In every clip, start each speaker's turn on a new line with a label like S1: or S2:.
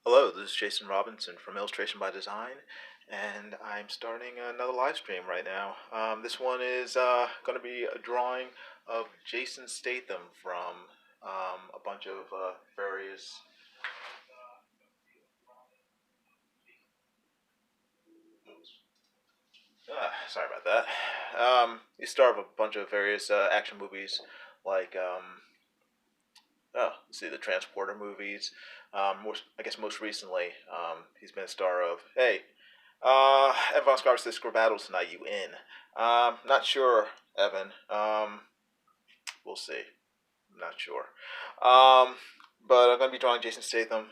S1: Hello, this is Jason Robinson from Illustration by Design, and I'm starting another live stream right now. This one is going to be a drawing of Jason Statham from a bunch of various. Sorry about that. He's star of a bunch of various action movies, like let's see, the Transporter movies. I guess most recently, he's been a star of. Hey, Evan Von Scarver says score battles tonight. You in? Not sure, Evan. We'll see. I'm not sure. But I'm gonna be drawing Jason Statham.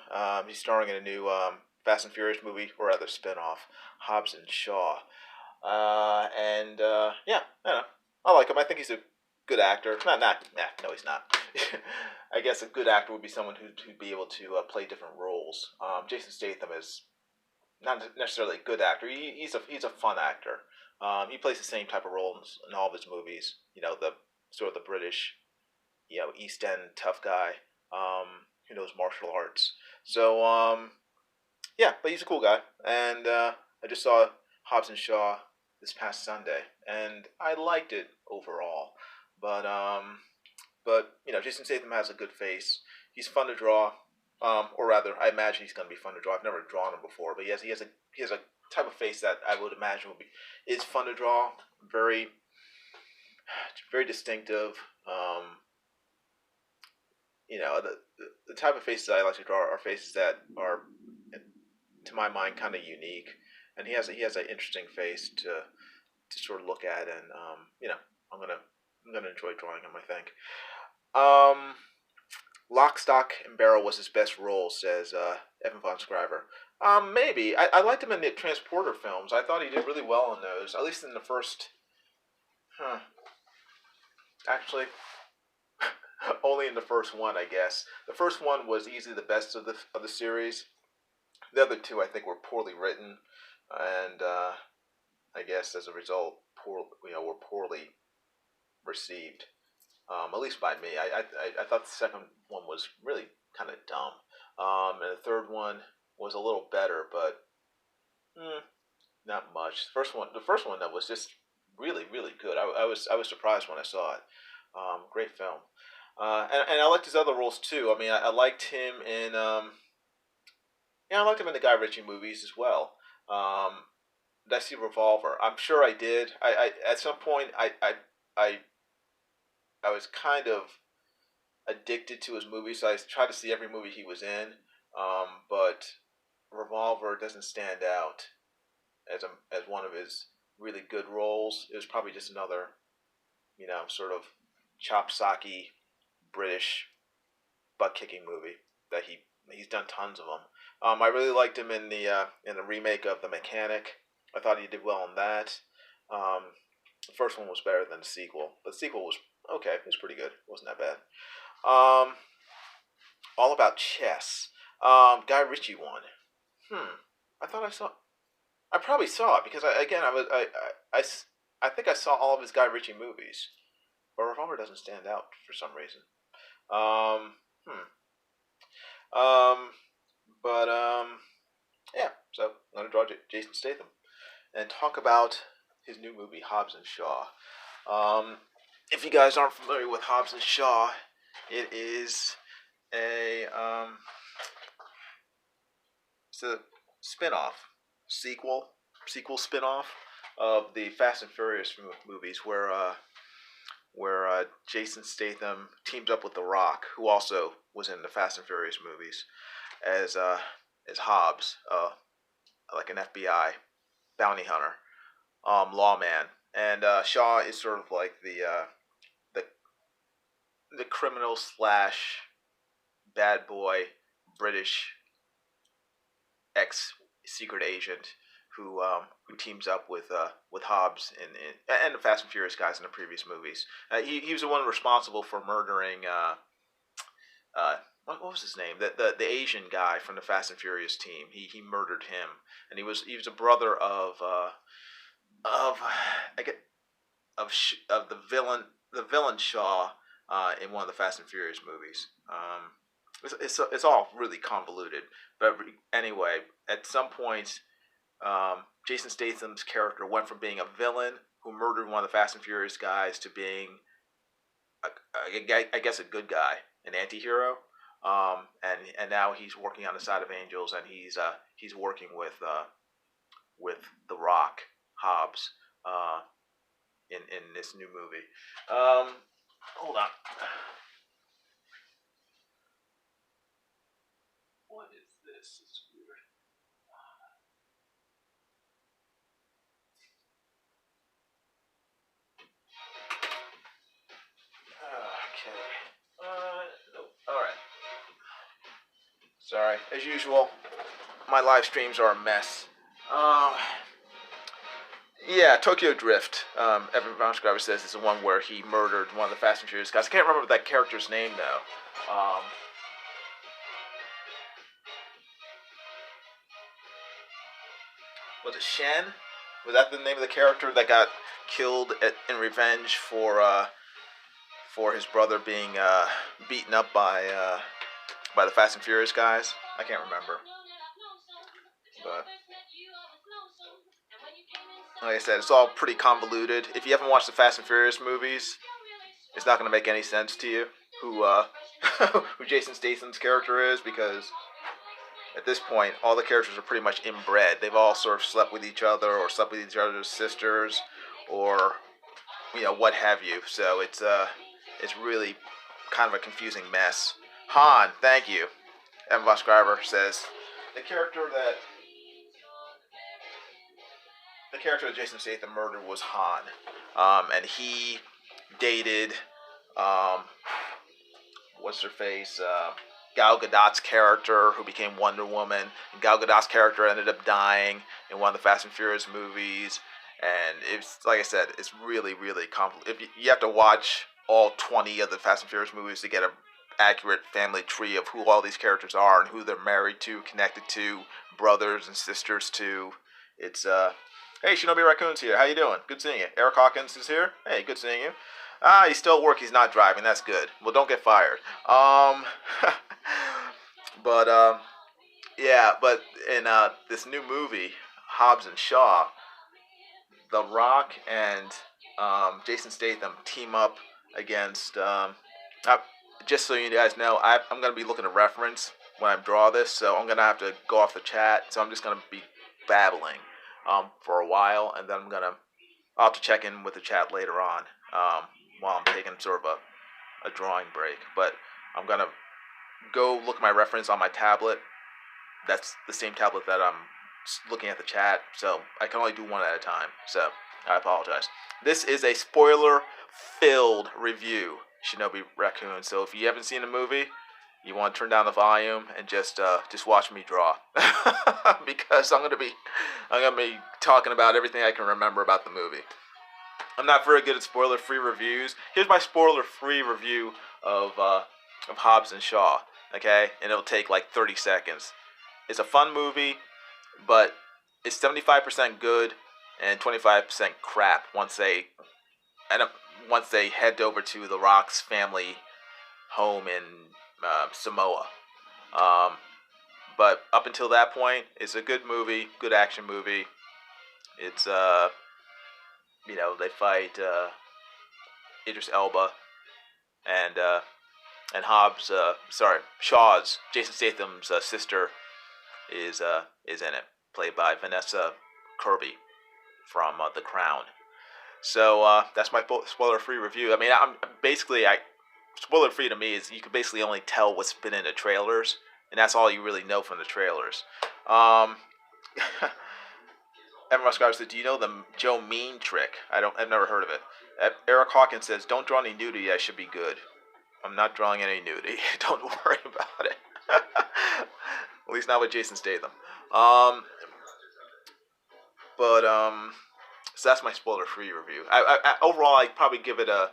S1: He's starring in a new Fast and Furious movie, or rather spin-off, Hobbs and Shaw. Yeah, I don't know. I like him. I think he's a good actor. No, he's not. I guess a good actor would be someone who'd be able to play different roles. Jason Statham is not necessarily a good actor. He's a fun actor. He plays the same type of roles in all of his movies. You know, the sort of the British, East End tough guy who knows martial arts. So yeah, but he's a cool guy. And I just saw Hobbs and Shaw this past Sunday, and I liked it overall. But Jason Statham has a good face. He's fun to draw. Or rather, I imagine he's going to be fun to draw. I've never drawn him before, but he has a type of face that I would imagine is fun to draw. Very very distinctive. The type of faces I like to draw are faces that are, to my mind, kind of unique, and he has an interesting face to sort of look at, and I'm gonna enjoy drawing him, I think. Um, Lock, Stock, and Barrel was his best role, says Evan Von Scriver. Maybe. I liked him in the Transporter films. I thought he did really well in those, at least in the first. Huh. Actually, only in the first one, I guess. The first one was easily the best of the series. The other two, I think, were poorly written, and I guess as a result, were poorly received. At least by me. I thought the second one was really kind of dumb, and the third one was a little better, but not much. The first one that was just really really good. I was surprised when I saw it. Great film. And I liked his other roles too. I mean, I liked him in I liked him in the Guy Ritchie movies as well. Did I see Revolver? I'm sure I did. I at some point I I was kind of addicted to his movies, so I tried to see every movie he was in. But Revolver doesn't stand out as one of his really good roles. It was probably just another, sort of chop socky British butt kicking movie that he's done tons of them. I really liked him in the remake of The Mechanic. I thought he did well in that. Um, the first one was better than the sequel. The sequel was okay. It was pretty good. It wasn't that bad. Um, All About Chess. Guy Ritchie one. I thought I saw. I probably saw it because I think I saw all of his Guy Ritchie movies, but Revolver doesn't stand out for some reason. Um, hmm. Um, but yeah. So I'm gonna draw Jason Statham and talk about his new movie Hobbs and Shaw. Um, if you guys aren't familiar with Hobbs and Shaw, it is a it's a spin-off sequel spin-off of the Fast and Furious movies where Jason Statham teams up with The Rock, who also was in the Fast and Furious movies, as Hobbs, like an FBI bounty hunter, lawman, and Shaw is sort of like the the criminal slash bad boy British ex secret agent who teams up with Hobbs and the Fast and Furious guys in the previous movies. He was the one responsible for murdering what was his name? The Asian guy from the Fast and Furious team. He murdered him, and he was a brother of I get of the villain Shaw in one of the Fast and Furious movies. it's all really convoluted. But anyway, at some point, Jason Statham's character went from being a villain who murdered one of the Fast and Furious guys to being, I guess, a good guy, an anti-hero. And now he's working on the side of angels, and he's working with The Rock, Hobbs, in this new movie. Hold on. What is this? It's weird. Okay. Nope. All right. Sorry. As usual, my live streams are a mess. Yeah, Tokyo Drift. Evan Von Scriver says is the one where he murdered one of the Fast and Furious guys. I can't remember that character's name though. Was it Shen? Was that the name of the character that got killed in revenge for his brother being beaten up by the Fast and Furious guys? I can't remember. But like I said, it's all pretty convoluted. If you haven't watched the Fast and Furious movies, it's not going to make any sense to you who who Jason Statham's character is, because at this point, all the characters are pretty much inbred. They've all sort of slept with each other, or slept with each other's sisters, or what have you. So it's really kind of a confusing mess. Han, thank you. Evan Von Scriver says the character that Jason Statham murdered was Han, and he dated what's her face. Gal Gadot's character, who became Wonder Woman. And Gal Gadot's character ended up dying in one of the Fast and Furious movies. And it's, like I said, it's really, really complicated. You have to watch all 20 of the Fast and Furious movies to get an accurate family tree of who all these characters are and who they're married to, connected to, brothers and sisters to. It's, hey, Shinobi Raccoon's here. How you doing? Good seeing you. Eric Hawkins is here. Hey, good seeing you. He's still at work. He's not driving. That's good. Well, don't get fired. But yeah. But in this new movie, Hobbs and Shaw, The Rock and Jason Statham team up against. Just so you guys know, I'm gonna be looking at reference when I draw this, so I'm gonna have to go off the chat. So I'm just gonna be babbling for a while, and then I'll have to check in with the chat later on. While I'm taking sort of a drawing break. But I'm going to go look at my reference on my tablet. That's the same tablet that I'm looking at the chat, so I can only do one at a time. So I apologize. This is a spoiler-filled review, Shinobi Raccoon. So if you haven't seen the movie, you want to turn down the volume and just watch me draw, because I'm gonna be talking about everything I can remember about the movie. I'm not very good at spoiler-free reviews. Here's my spoiler-free review of Hobbs and Shaw, okay? And it'll take like 30 seconds. It's a fun movie, but it's 75% good and 25% crap once they head over to The Rock's family home in Samoa. But up until that point, it's a good movie, good action movie. It's they fight Idris Elba and Shaw's, Jason Statham's sister is in it, played by Vanessa Kirby from The Crown. So that's my spoiler-free review. I mean, spoiler-free to me is you can basically only tell what's been in the trailers, and that's all you really know from the trailers. Evan Muscar said, "Do you know the Joe Mean trick?" I've never heard of it. Eric Hawkins says, "Don't draw any nudity. I should be good." I'm not drawing any nudity. Don't worry about it. At least not with Jason Statham. So that's my spoiler-free review. Overall, I'd probably give it the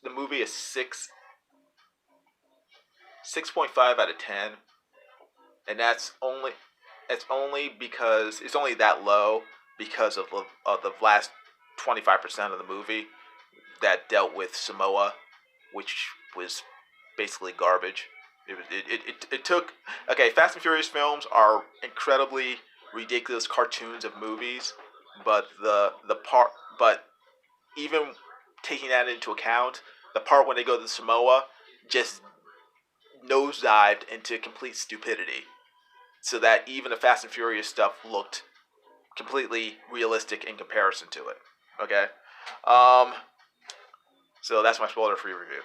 S1: movie a 6.5 out of 10, and it's only because it's only that low because of the last 25% of the movie that dealt with Samoa, which was basically garbage. It took, okay, Fast and Furious films are incredibly ridiculous cartoons of movies, but the part, but even taking that into account, the part when they go to Samoa just nosedived into complete stupidity, so that even the Fast and Furious stuff looked completely realistic in comparison to it. Okay, um, so that's my spoiler-free review.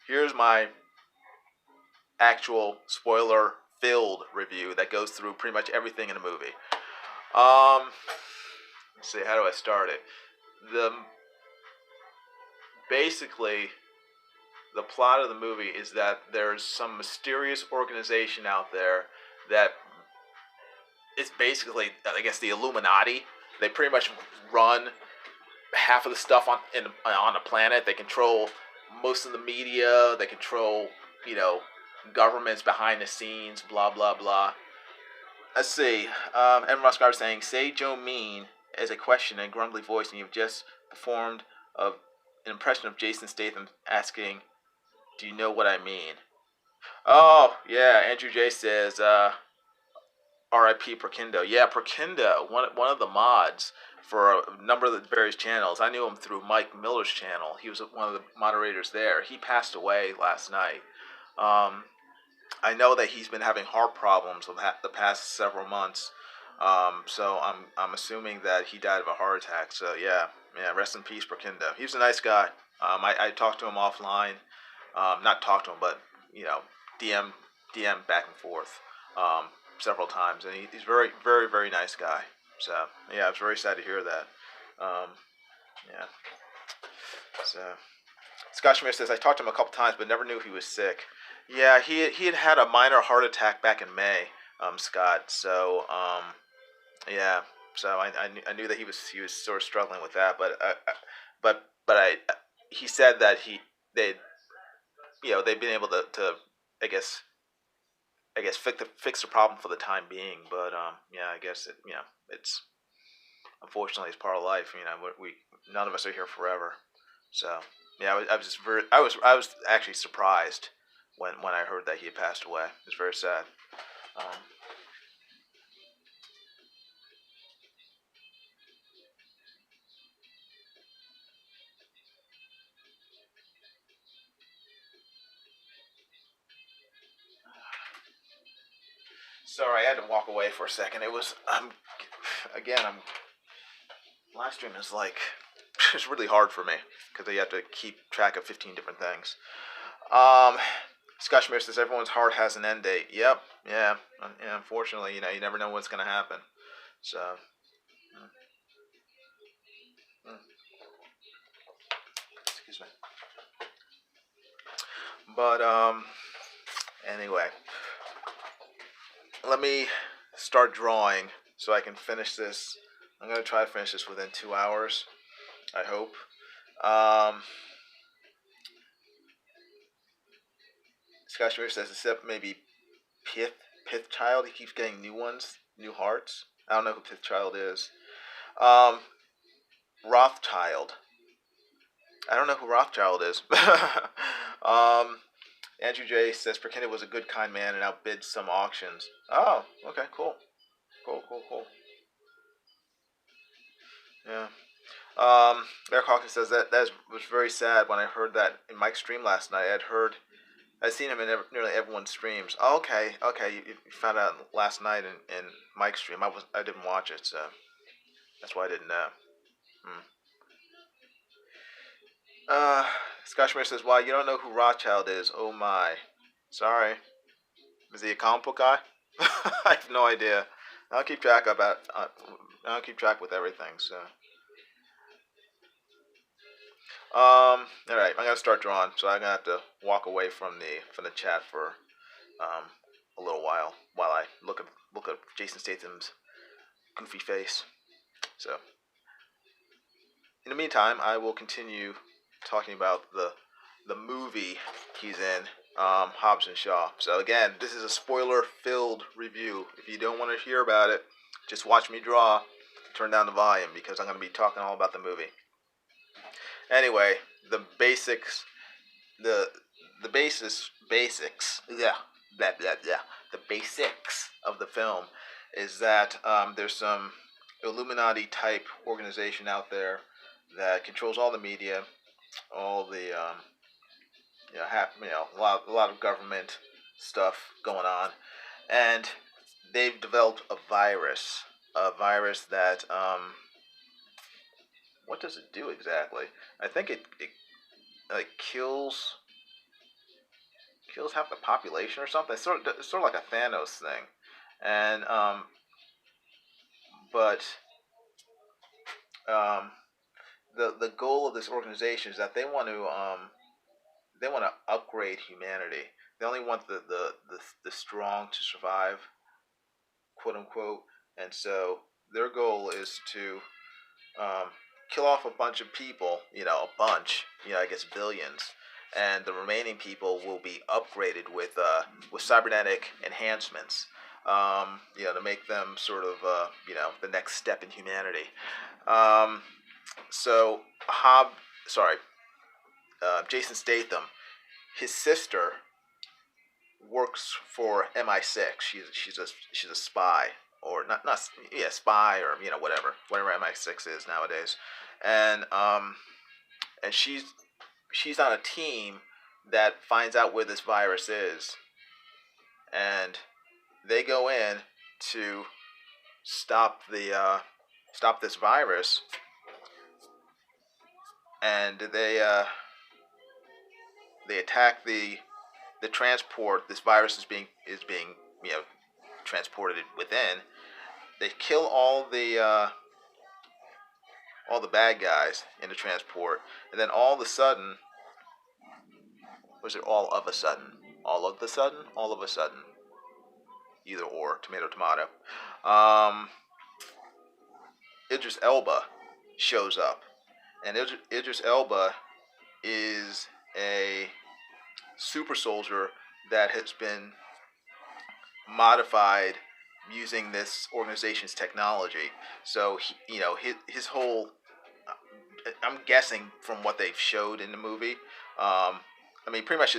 S1: Here's my actual spoiler-filled review that goes through pretty much everything in the movie. Let's see, how do I start it? Basically, the plot of the movie is that there's some mysterious organization out there that is basically, I guess, the Illuminati. They pretty much run half of the stuff on the planet. They control most of the media. They control, governments behind the scenes. Blah blah blah. Let's see. Evan Muscar saying, "Say Joe Mean" as a question in a grumbly voice, and you've just performed an impression of Jason Statham asking, "Do you know what I mean?" Oh yeah, Andrew J says, R.I.P. Perkindo. Yeah, Perkindo, one of the mods for a number of the various channels. I knew him through Mike Miller's channel. He was one of the moderators there. He passed away last night. I know that he's been having heart problems the past several months. So I'm assuming that he died of a heart attack. So yeah, rest in peace, Perkindo. He was a nice guy. I talked to him offline. Not talked to him, but DM back and forth several times, and he's very, very, very nice guy. So yeah, I was very sad to hear that. Yeah. So Scott Schmidt says, I talked to him a couple times, but never knew he was sick. Yeah, he had a minor heart attack back in May, Scott. So yeah, so I knew that he was sort of struggling with that, but he said that they've been able to I guess fix the problem for the time being. But yeah, I guess it's unfortunately it's part of life. We none of us are here forever. So yeah, I was actually surprised when I heard that he had passed away. It was very sad. Sorry, I had to walk away for a second. It was again, live stream is like it's really hard for me because you have to keep track of 15 different things. Scott Schmidt says everyone's heart has an end date. Yep, yeah. Unfortunately, you never know what's going to happen. So, excuse me. But anyway, let me start drawing so I can finish this. I'm going to try to finish this within 2 hours. I hope. Scott Schmidt says, except maybe Pith Child. He keeps getting new ones, new hearts. I don't know who Pith Child is. Rothschild. I don't know who Rothschild is. Andrew J says Perkindo was a good, kind man and outbid some auctions. Oh, okay, cool. Cool. Yeah. Eric Hawkins says that was very sad when I heard that in Mike's stream last night. I'd seen him in nearly everyone's streams. Oh, okay. You found out last night in Mike's stream. I didn't watch it, so that's why I didn't know. Scott Schmidt says, "Why you don't know who Rothschild is? Oh my, sorry. Is he a comic book guy? I have no idea. I don't keep track about. I don't keep track with everything. So, all right, I'm gonna start drawing. So I'm gonna have to walk away from the chat for a little while I look at Jason Statham's goofy face. So, in the meantime, I will continue talking about the movie he's in, Hobbs and Shaw. So again, this is a spoiler-filled review. If you don't want to hear about it, just watch me draw. Turn down the volume because I'm going to be talking all about the movie. Anyway, the basics, the the basics, yeah, the basics of the film is that there's some Illuminati type organization out there that controls all the media, all the a lot of government stuff going on, and they've developed a virus that what does it do exactly? I think it like kills half the population or something. It's sort of like a Thanos thing, and but um, the goal of this organization is that they want to upgrade humanity. They only want the strong to survive, quote unquote, and so their goal is to um, kill off a bunch of people, a bunch, I guess billions, and the remaining people will be upgraded with cybernetic enhancements, to make them sort of, the next step in humanity. Um, so sorry, Jason Statham, his sister works for MI6. She's a spy, or not yeah, spy, or whatever MI6 is nowadays, and and she's on a team that finds out where this virus is, and they go in to stop this virus, and they attack the transport this virus is being you know transported within. They kill all the bad guys in the transport, and then all of a sudden, was it all of a sudden? All of the sudden? All of a sudden. Either or, tomato, tomato. Um, Idris Elba shows up, and Idris Elba is a super soldier that has been modified using this organization's technology. So his whole, I'm guessing from what they've showed in the movie, I mean pretty much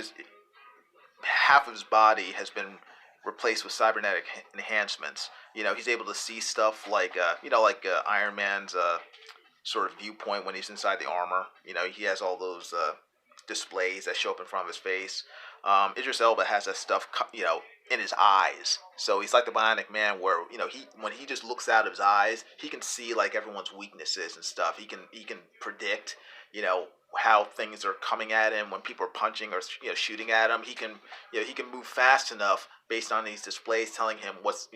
S1: half of his body has been replaced with cybernetic enhancements. He's able to see stuff like Iron Man's sort of viewpoint when he's inside the armor. He has all those displays that show up in front of his face. Idris Elba has that stuff, in his eyes. So he's like the Bionic Man, where when he just looks out of his eyes, he can see like everyone's weaknesses and stuff. He can predict, how things are coming at him when people are punching or shooting at him. He can move fast enough based on these displays telling him what's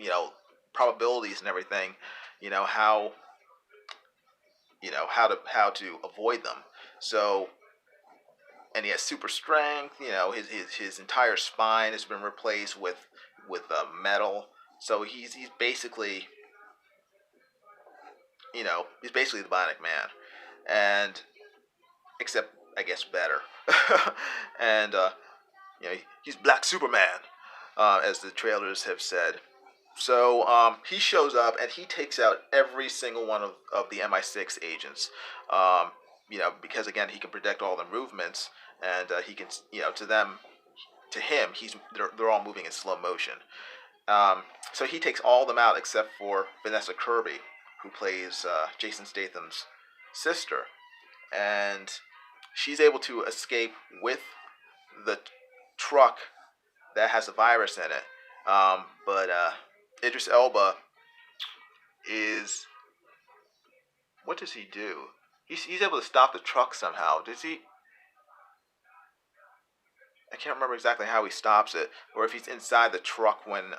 S1: probabilities and everything. How how to avoid them. So, and he has super strength. His entire spine has been replaced with metal. So he's basically he's basically the Bionic Man, and except I guess better. And he's Black Superman, as the trailers have said. So he shows up and he takes out every single one of the MI6 agents. Because again he can predict all their movements, and he can to him they're all moving in slow motion. So he takes all of them out except for Vanessa Kirby, who plays Jason Statham's sister, and she's able to escape with the truck that has a virus in it. But Idris Elba is, what does he do? He's able to stop the truck somehow. Does he? I can't remember exactly how he stops it, or if he's inside the truck when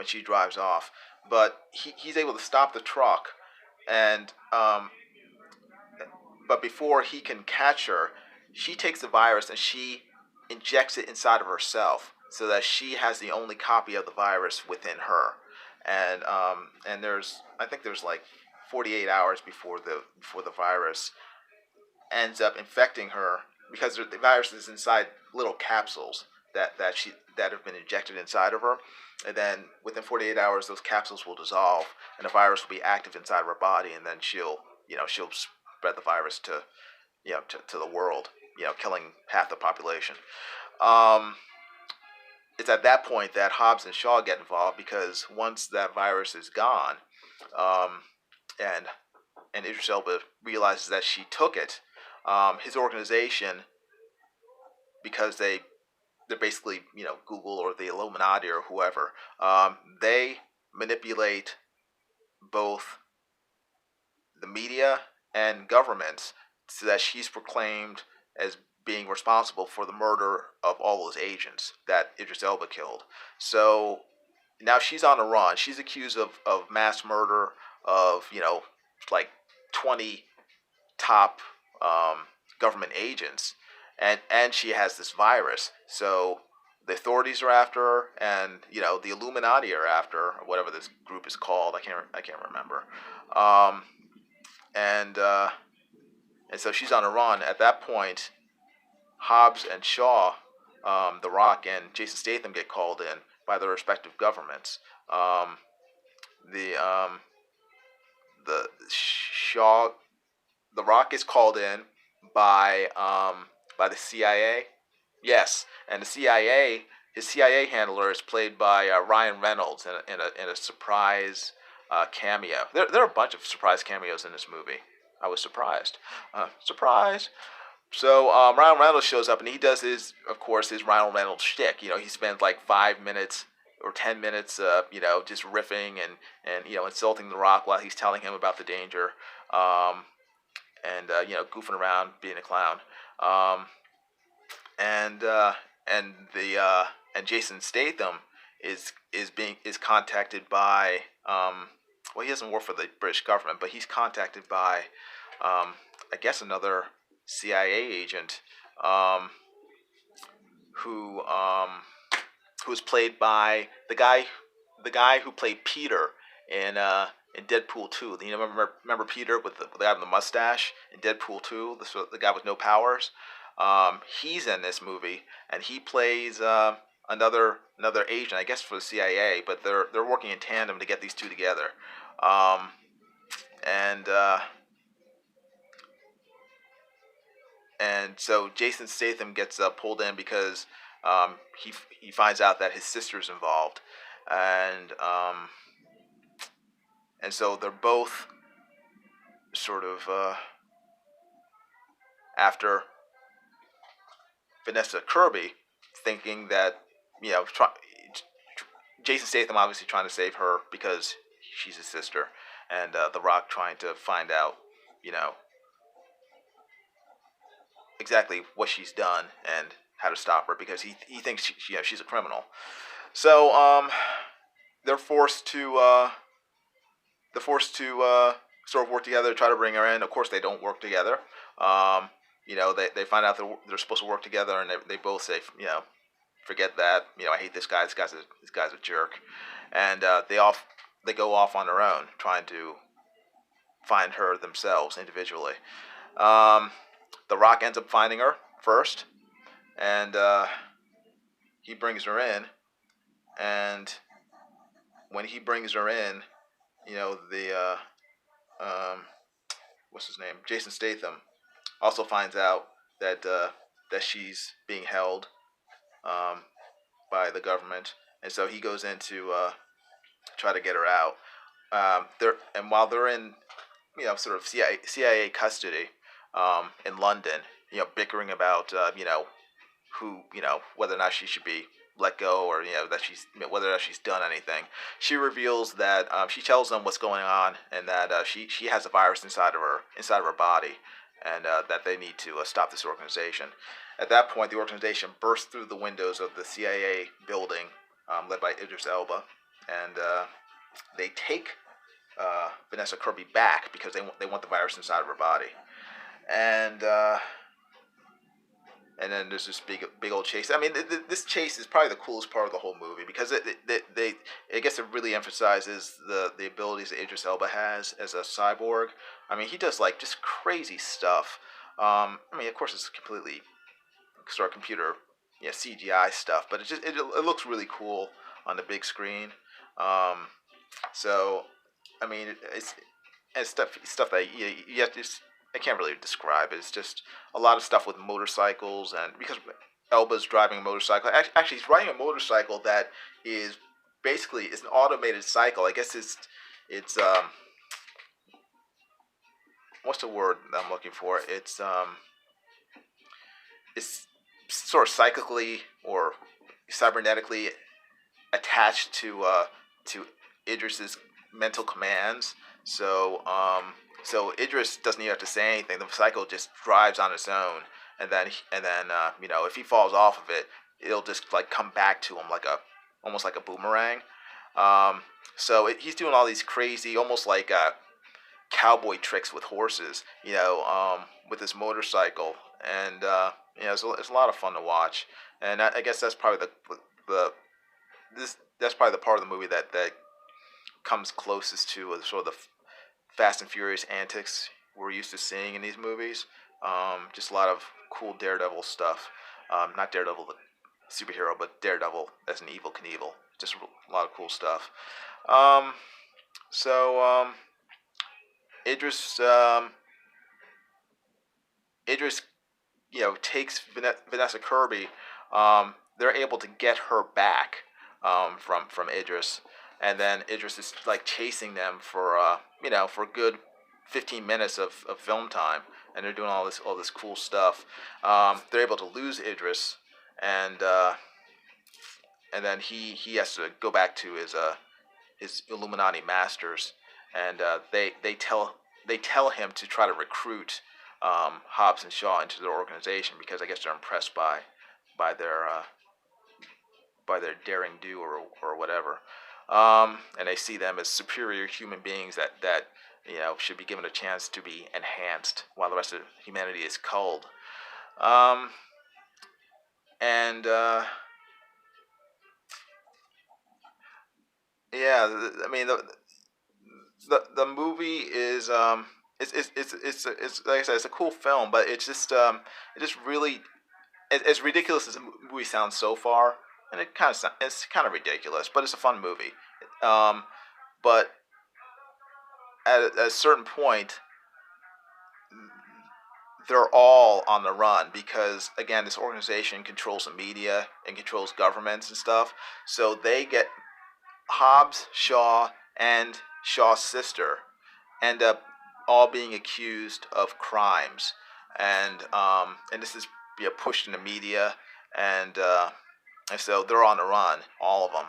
S1: she drives off. But he's able to stop the truck, and but before he can catch her, she takes the virus and she injects it inside of herself, so that she has the only copy of the virus within her. And I think there's like 48 hours before the virus ends up infecting her, because the virus is inside little capsules that have been injected inside of her, and then within 48 hours those capsules will dissolve and the virus will be active inside of her body, and then she'll spread the virus to the world. killing half the population. Um, it's at that point that Hobbs and Shaw get involved, because once that virus is gone, um, and Idris Elba realizes that she took it, his organization, because they're basically Google or the Illuminati or whoever, they manipulate both the media and governments so that she's proclaimed as being responsible for the murder of all those agents that Idris Elba killed. So now she's on the run. She's accused of mass murder of, like 20 top government agents, and she has this virus. So the authorities are after her, and the Illuminati are after her, or whatever this group is called. I can't remember. Um, and and so she's on a run. At that point, Hobbs and Shaw, The Rock and Jason Statham, get called in by their respective governments. Um, the the Shaw, The Rock is called in by the CIA. Yes, and the CIA, his CIA handler is played by Ryan Reynolds in a surprise cameo. There are a bunch of surprise cameos in this movie. I was surprised. Surprise! So Ryan Reynolds shows up, and he does of course, his Ryan Reynolds shtick. He spends like 5 minutes or 10 minutes, just riffing and insulting The Rock while he's telling him about the danger, and goofing around, being a clown, um, and the and Jason Statham is contacted by, well, he doesn't work for the British government, but he's contacted by, I guess, another CIA agent, um, who was played by the guy who played Peter in Deadpool 2. Remember Peter with the guy with the mustache in Deadpool 2, the guy with no powers. He's in this movie, and he plays another agent, I guess, for the CIA. But they're working in tandem to get these two together. Um, and and so Jason Statham gets pulled in because he finds out that his sister's involved, and so they're both sort of after Vanessa Kirby, thinking that Jason Statham obviously trying to save her because she's his sister, and The Rock trying to find out, you know, exactly what she's done and how to stop her, because he thinks she's a criminal. So they're forced to sort of work together to try to bring her in. Of course, they don't work together. Um, they find out that they're supposed to work together, and they both say, forget that. I hate this guy. This guy's a jerk, and they go off on their own trying to find her themselves individually. Um, the Rock ends up finding her first, and he brings her in. And when he brings her in, the what's his name, Jason Statham, also finds out that she's being held, um, by the government, and so he goes in to try to get her out. While they're in, sort of CIA custody, in London, bickering about, who, whether or not she should be let go, or that whether or not she's done anything. She reveals that, she tells them what's going on, and that she has a virus inside of her body, and that they need to stop this organization. At that point, the organization bursts through the windows of the CIA building, led by Idris Elba, and they take Vanessa Kirby back because they want the virus inside of her body, and then there's this big old chase. I mean, this chase is probably the coolest part of the whole movie, because I guess it really emphasizes the abilities that Idris Elba has as a cyborg. I mean, he does like just crazy stuff. I mean, of course, it's completely sort of computer, CGI stuff, but it looks really cool on the big screen. Um, so, I mean, it's stuff that you have to. I can't really describe it. It's just a lot of stuff with motorcycles, and because Elba's driving a motorcycle. Actually, he's riding a motorcycle that is basically it's an automated cycle. I guess it's what's the word I'm looking for? It's sort of cyclically or cybernetically attached to Idris's mental commands. So Idris doesn't even have to say anything. The cycle just drives on its own, and then if he falls off of it, it'll just like come back to him like a almost like a boomerang. He's doing all these crazy, almost like cowboy tricks with horses, with this motorcycle, and it's a lot of fun to watch. And I guess that's probably the that's probably the part of the movie that comes closest to sort of the Fast and Furious antics we're used to seeing in these movies. Just a lot of cool Daredevil stuff. Not Daredevil the superhero, but Daredevil as an evil Knievel. Just a lot of cool stuff. Um, so Idris Idris takes Vanessa Kirby. They're able to get her back from Idris, and then Idris is like chasing them for a good 15 minutes of film time, and they're doing all this cool stuff. They're able to lose Idris, and then he has to go back to his Illuminati masters, and they tell him to try to recruit Hobbs and Shaw into their organization because I guess they're impressed by their daring do or whatever, and they see them as superior human beings that should be given a chance to be enhanced while the rest of humanity is culled. Um, and yeah, I mean the movie is it's like I said, it's a cool film, but it just really as ridiculous as the movie sounds so far, and it's kind of ridiculous, but it's a fun movie. Um, but at a certain point, they're all on the run because again, this organization controls the media and controls governments and stuff. So they get Hobbs, Shaw, and Shaw's sister end up all being accused of crimes, and this is pushed in the media, and so they're on the run, all of them,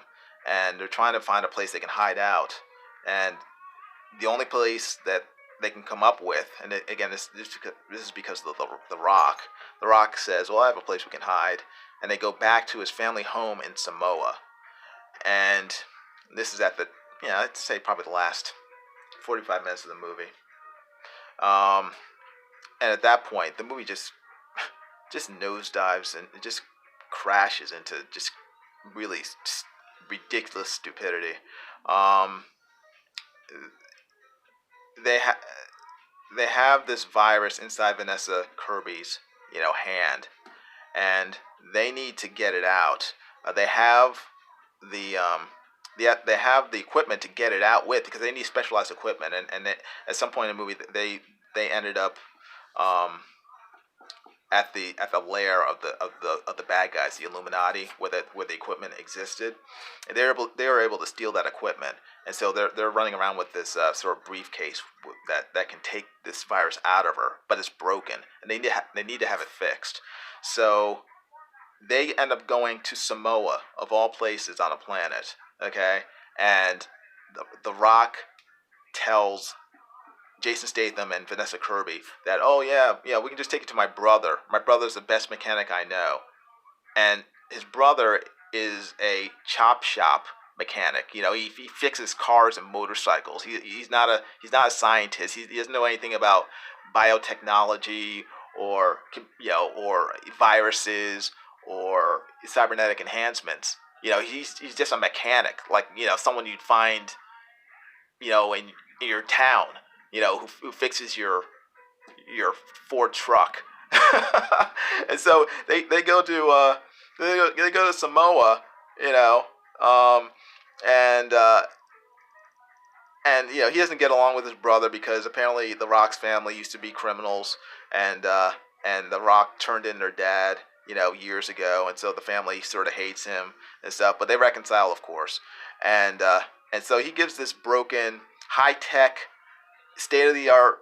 S1: and they're trying to find a place they can hide out, and the only place that they can come up with, and again, this is because of the Rock. The Rock says, "Well, I have a place we can hide," and they go back to his family home in Samoa, and this is at the I'd say probably the last 45 minutes of the movie. Um, and at that point, the movie just nosedives and it just crashes into just really ridiculous stupidity. Um, they ha- they have this virus inside Vanessa Kirby's hand, and they need to get it out. They have the they have the equipment to get it out with because they need specialized equipment, and at some point in the movie they ended up um, at the lair of the bad guys, the Illuminati, where the equipment existed, and they were able to steal that equipment, and so they're running around with this sort of briefcase that can take this virus out of her, but it's broken, and they need to have it fixed. So they end up going to Samoa, of all places on a planet, okay, and the Rock tells Jason Statham and Vanessa Kirby that, oh yeah, we can just take it to my brother. My brother's the best mechanic I know, and his brother is a chop shop mechanic. He fixes cars and motorcycles. He's not a scientist. He doesn't know anything about biotechnology or or viruses or cybernetic enhancements. He's just a mechanic, like someone you'd find in your town, who fixes your Ford truck. And so they go to they go to Samoa, um, and and he doesn't get along with his brother because apparently the Rock's family used to be criminals, and the Rock turned in their dad, years ago, and so the family sort of hates him and stuff. But they reconcile, of course, and so he gives this broken, high tech, state of the art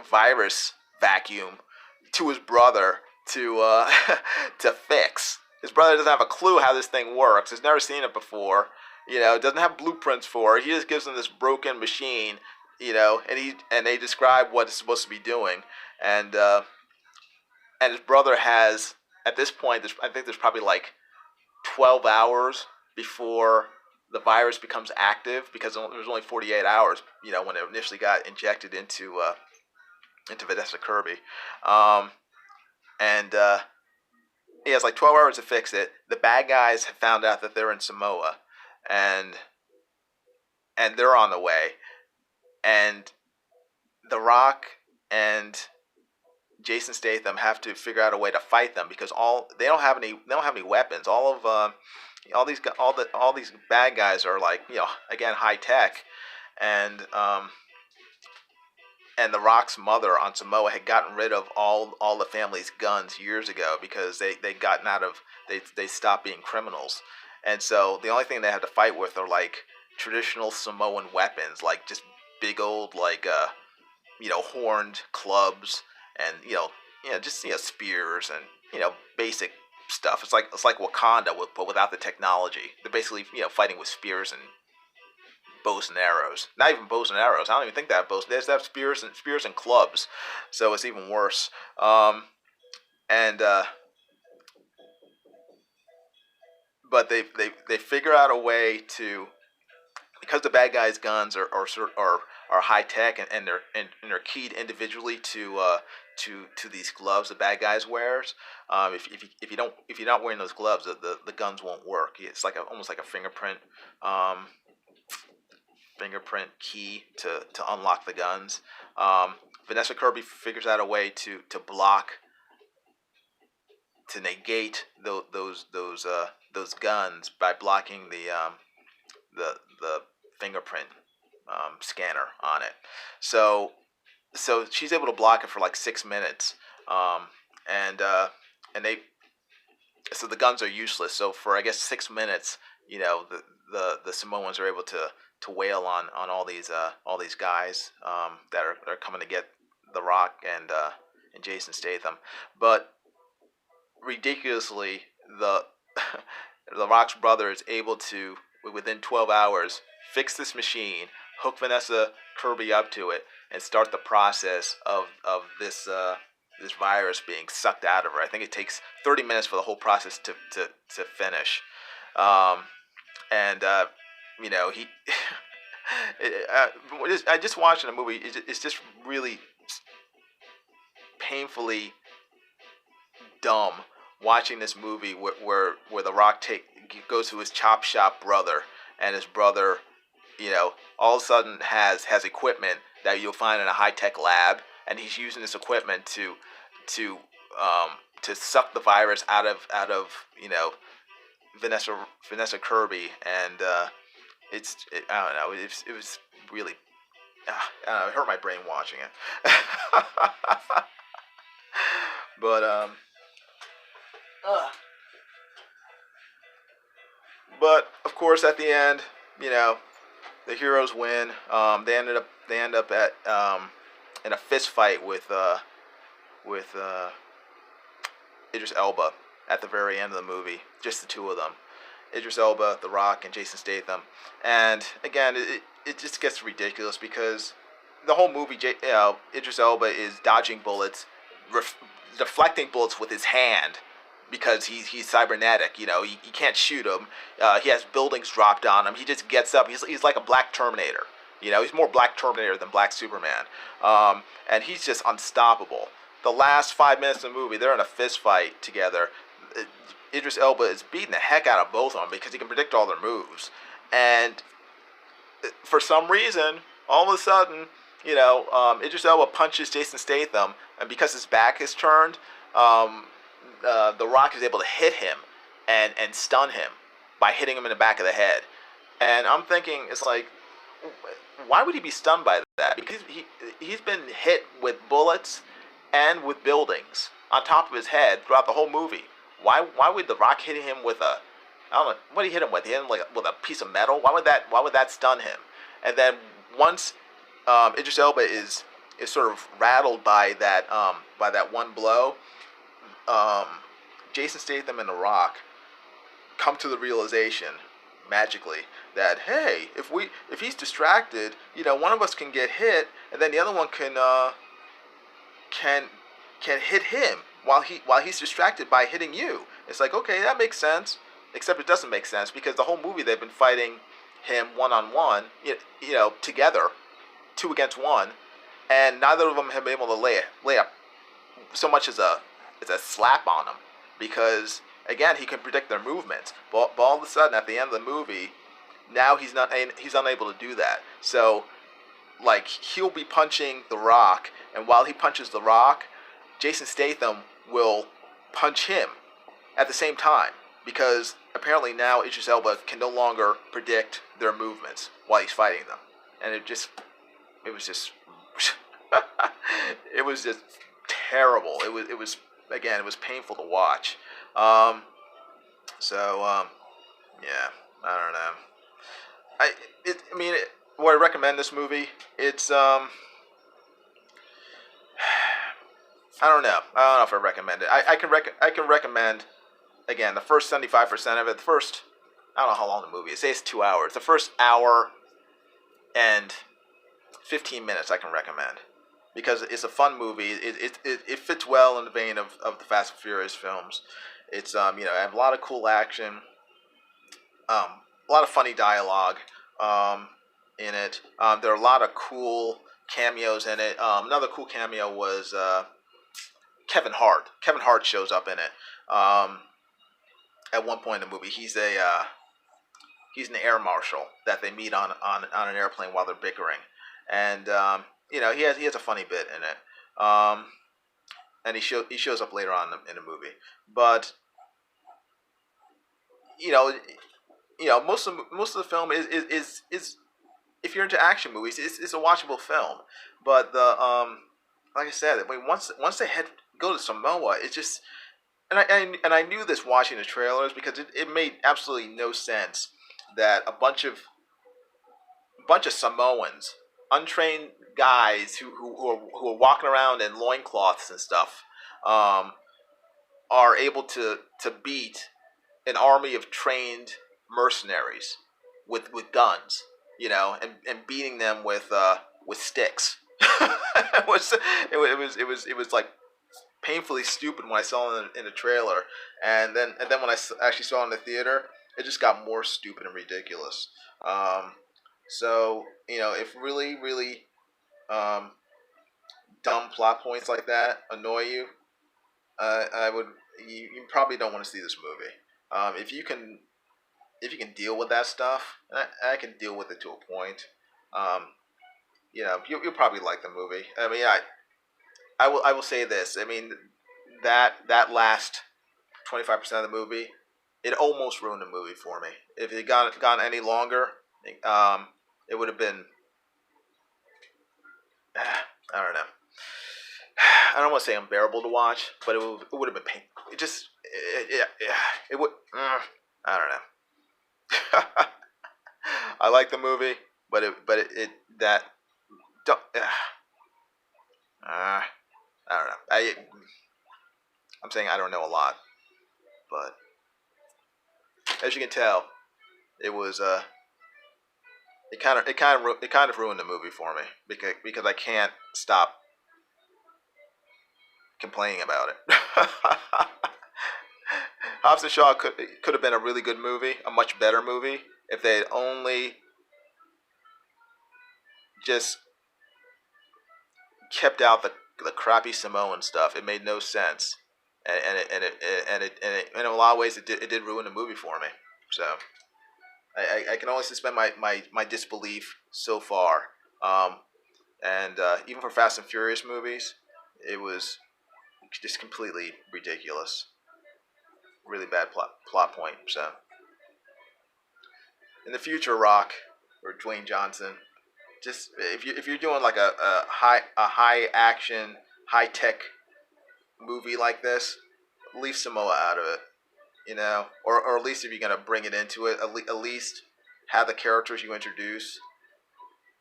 S1: virus vacuum to his brother to to fix. His brother doesn't have a clue how this thing works. He's never seen it before. Doesn't have blueprints for it. He just gives him this broken machine. And they describe what it's supposed to be doing, and his brother has, at this point, I think there's probably like 12 hours before the virus becomes active, because there was only 48 hours, when it initially got injected into Vanessa Kirby, and he has like 12 hours to fix it. The bad guys have found out that they're in Samoa, and they're on the way, and The Rock and Jason Statham have to figure out a way to fight them, because they don't have any weapons. All these bad guys are like, again, high tech, and The Rock's mother on Samoa had gotten rid of all the family's guns years ago, because they stopped being criminals, and so the only thing they have to fight with are like traditional Samoan weapons, like just big old, like horned clubs, and just spears, and basic stuff. It's like Wakanda, but without the technology. They're basically fighting with spears and bows and arrows. Not even bows and arrows. I don't even think they have bows. They just have spears and clubs. So it's even worse. And but they figure out a way to, because the bad guys' guns are high tech, and they're keyed individually to these gloves the bad guys wears. If you're not wearing those gloves, the guns won't work. It's like almost like a fingerprint key to unlock the guns. Vanessa Kirby figures out a way to negate those guns by blocking the fingerprint scanner on it. So she's able to block it for like 6 minutes, and the guns are useless. So for, I guess, 6 minutes, the Samoans are able to wail on all these guys that are coming to get The Rock and Jason Statham. But ridiculously, the Rock's brother is able to, within 12 hours, fix this machine, hook Vanessa Kirby up to it, and start the process of this virus being sucked out of her. I think it takes 30 minutes for the whole process to finish. He I just watching a movie. It's just really painfully dumb watching this movie where The Rock goes to his chop shop brother, and his brother, all of a sudden has equipment that you'll find in a high tech lab, and he's using this equipment to suck the virus out of Vanessa Kirby, and I don't know. It was really, I don't know, it hurt my brain watching it. But but of course, at the end, the heroes win. They end up at in a fist fight with Idris Elba at the very end of the movie. Just the two of them, Idris Elba, The Rock, and Jason Statham. And again, it just gets ridiculous, because the whole movie, Idris Elba is dodging bullets, deflecting bullets with his hand, because he's cybernetic. You can't shoot him. He has buildings dropped on him. He just gets up. He's like a Black Terminator. He's more Black Terminator than Black Superman. And he's just unstoppable. The last 5 minutes of the movie, they're in a fist fight together. Idris Elba is beating the heck out of both of them, because he can predict all their moves. And for some reason, all of a sudden, Idris Elba punches Jason Statham, and because his back is turned, The Rock is able to hit him and stun him by hitting him in the back of the head. And I'm thinking, it's like, why would he be stunned by that? Because he's been hit with bullets and with buildings on top of his head throughout the whole movie. Why would The Rock hit him with a, I don't know what he hit him with? He hit him like with a piece of metal. Why would that stun him? And then once Idris Elba is sort of rattled by that one blow, um, Jason Statham and The Rock come to the realization magically that, hey, if he's distracted, one of us can get hit, and then the other one can hit him while he's distracted by hitting you. It's like, okay, that makes sense. Except it doesn't make sense, because the whole movie they've been fighting him one-on-one, together, 2 against 1, and neither of them have been able to lay up so much as a slap on him, because again, he can predict their movements. But all of a sudden, at the end of the movie, now he's unable to do that. So, like, he'll be punching The Rock, and while he punches The Rock, Jason Statham will punch him at the same time, because apparently now Idris Elba can no longer predict their movements while he's fighting them, and it was just it was just terrible. It was again, it was painful to watch. Yeah, I don't know. Would I recommend this movie? It's I don't know. I don't know if I recommend it. I can recommend, again, the first 75% of it. The first, I don't know how long the movie is. Say it's 2 hours. The first hour and 15 minutes I can recommend, because it's a fun movie. It fits well in the vein of the Fast and Furious films. It's I have a lot of cool action, a lot of funny dialogue in it. There are a lot of cool cameos in it. Another cool cameo was Kevin Hart. Kevin Hart shows up in it at one point in the movie. He's an air marshal that they meet on an airplane while they're bickering, and he has a funny bit in it. And he shows up later on in the movie. But most of the film is if you're into action movies, it's a watchable film. But like I said, once they go to Samoa, it's just, and I knew this watching the trailers, because it made absolutely no sense that a bunch of Samoans, untrained guys who are walking around in loincloths and stuff, are able to beat an army of trained mercenaries with guns, and beating them with sticks. It was like painfully stupid when I saw it in the trailer, and then when I actually saw it in the theater, it just got more stupid and ridiculous. So if really dumb plot points like that annoy you, you probably don't want to see this movie. If you can deal with that stuff, I can deal with it to a point. You'll probably like the movie. I will say this. That last 25% of the movie, it almost ruined the movie for me. If it had gone any longer, it would have been, I don't know. I don't want to say unbearable to watch, but it would have been painful. It would. I don't know. I like the movie, but I don't know. I'm saying I don't know a lot, but as you can tell, it was it kind of ruined the movie for me, because I can't stop complaining about it. Hobbs and Shaw could have been a really good movie, a much better movie, if they had only just kept out the crappy Samoan stuff. It made no sense, and in a lot of ways it did ruin the movie for me. So I can only suspend my disbelief so far. And even for Fast and Furious movies, it was just completely ridiculous. Really bad plot point. So in the future, Rock or Dwayne Johnson, Just if you're doing like a high action, high tech movie like this, leave Samoa out of it. You know, or at least if you're gonna bring it into it, at least have the characters you introduce.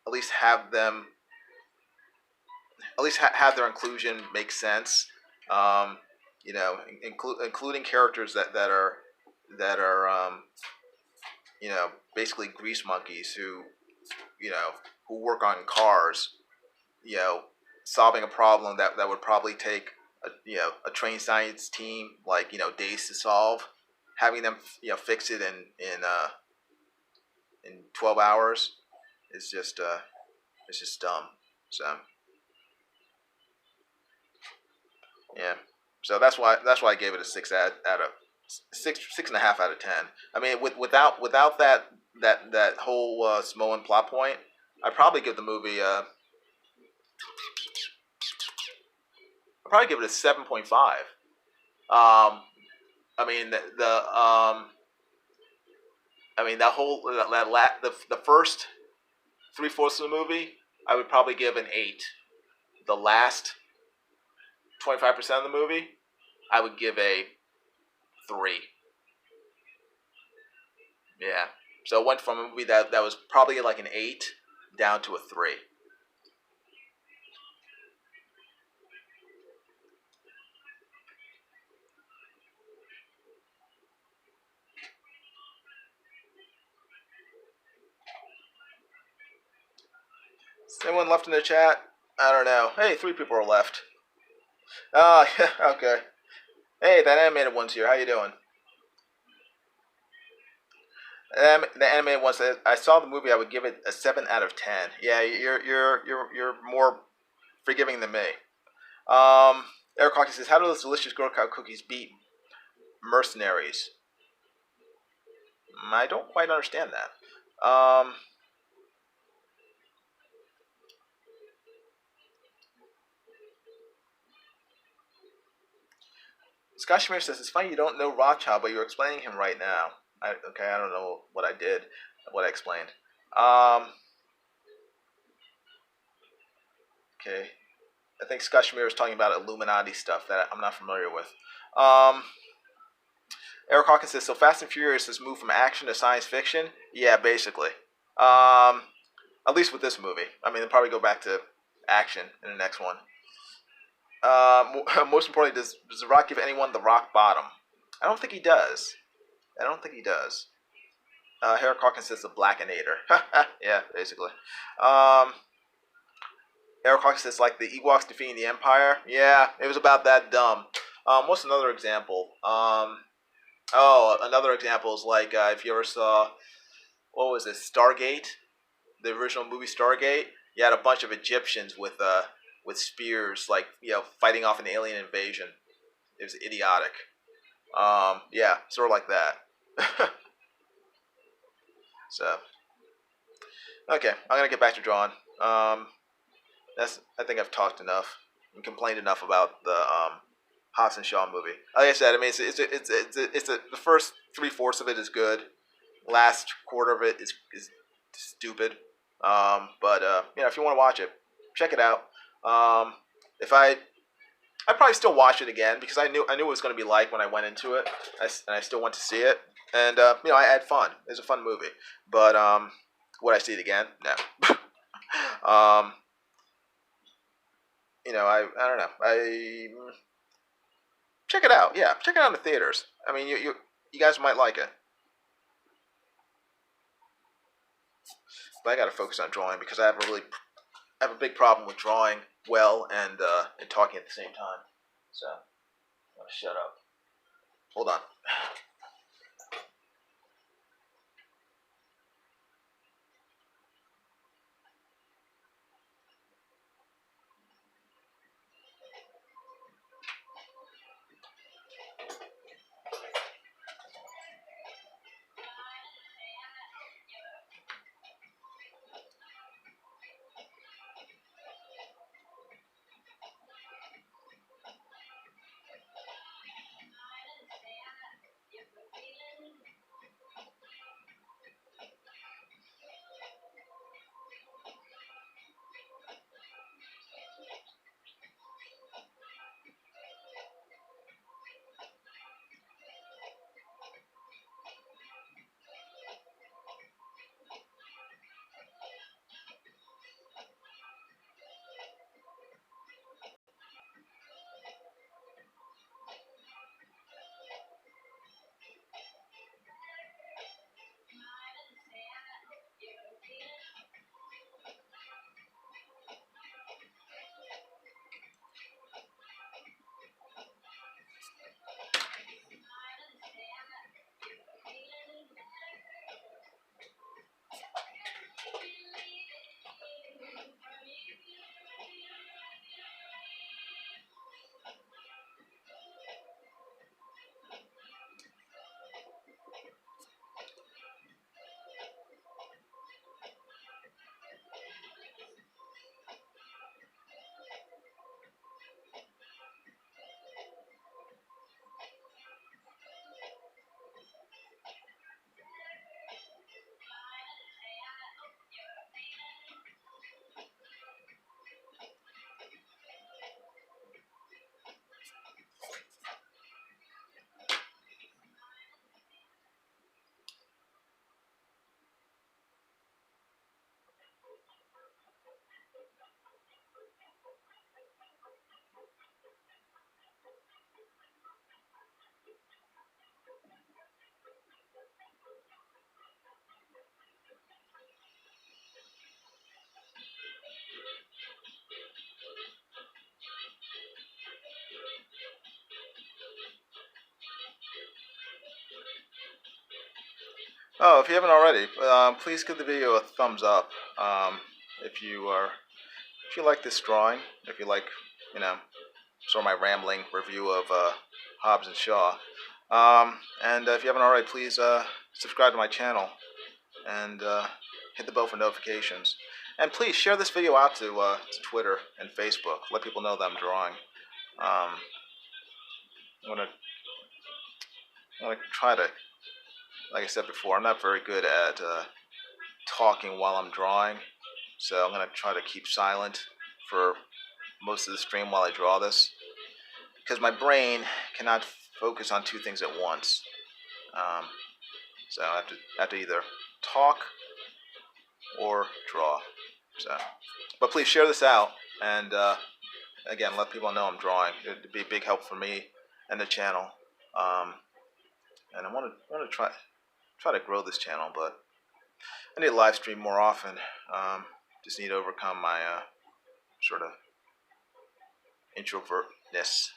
S1: At least have them. At least have their inclusion make sense. Um, you know, including characters that are you know, basically grease monkeys who, you know, who work on cars, you know, solving a problem that would probably take you know, a trained science team like, you know, days to solve, having them, you know, fix it in 12 hours is just it's just dumb. So yeah, so that's why I gave it a out of six and a half out of 10. I mean, without that whole Samoan plot point, I'd probably give the movie I'd probably give it a 7.5. I mean I mean that whole the first 3/4 of the movie I would probably give an 8. The last 25% of the movie I would give a 3. Yeah. So it went from a movie that was probably like an 8 down to a 3. Is anyone left in the chat? I don't know. Hey, 3 people are left. Oh, okay. Hey, that animated one's here. How you doing? The animated one says, I saw the movie. I would give it a 7 out of 10. Yeah, you're more forgiving than me. Eric Hawkins says, how do those delicious Girl Scout cookies beat mercenaries? I don't quite understand that. Scott Schmier says, it's funny you don't know Rothschild, but you're explaining him right now. Okay, I don't know what I did, what I explained. Okay. I think Scott Schmier was talking about Illuminati stuff that I'm not familiar with. Eric Hawkins says, so Fast and Furious has moved from action to science fiction? Yeah, basically. At least with this movie. I mean, they'll probably go back to action in the next one. Most importantly, does The Rock give anyone the rock bottom? I don't think he does. I don't think he does. Eric Hawkins says the Blackinator. Yeah, basically. Eric Hawkins says like the Ewoks defeating the Empire. Yeah, it was about that dumb. What's another example? Another example is like if you ever saw, what was it, Stargate, the original movie Stargate. You had a bunch of Egyptians with spears, like, you know, fighting off an alien invasion. It was idiotic. Yeah, sort of like that. So, okay, I'm gonna get back to drawing. I think I've talked enough and complained enough about the Hobbs and Shaw movie. Like I said, I mean, the first 3/4 of it is good. Last quarter of it is stupid. But you know, if you want to watch it, check it out. If I'd probably still watch it again because I knew what it was going to be like when I went into it, and I still went to see it, and you know, I had fun. It was a fun movie, but would I see it again? No. You know, I don't know. Check it out. Yeah, check it out in the theaters. I mean, you guys might like it. But I got to focus on drawing because I have a big problem with drawing well and talking at the same time. So I'm gonna shut up. Hold on. Oh, if you haven't already, please give the video a thumbs up. If you are, if you like this drawing, if you like, you know, sort of my rambling review of Hobbs and Shaw. And if you haven't already, please subscribe to my channel and hit the bell for notifications. And please share this video out to Twitter and Facebook. Let people know that I'm drawing. I'm gonna try to, like I said before, I'm not very good at talking while I'm drawing, so I'm gonna try to keep silent for most of the stream while I draw this, because my brain cannot focus on two things at once. So I have to either talk or draw. So, but please share this out, and again, let people know I'm drawing. It'd be a big help for me and the channel. And I want to try to grow this channel, but I need to live stream more often. Just need to overcome my sort of introvertness.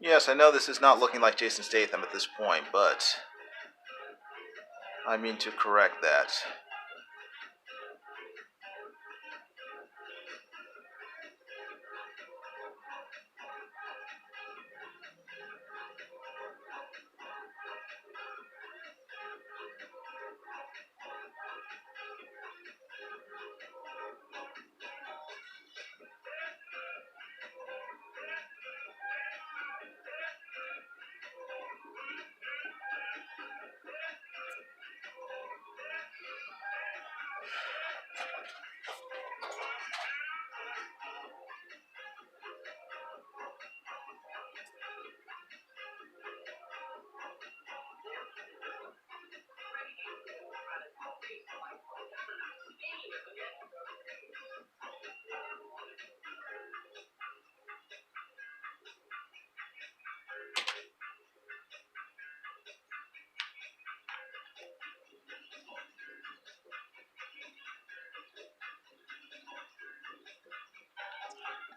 S1: Yes, I know this is not looking like Jason Statham at this point, but I mean to correct that.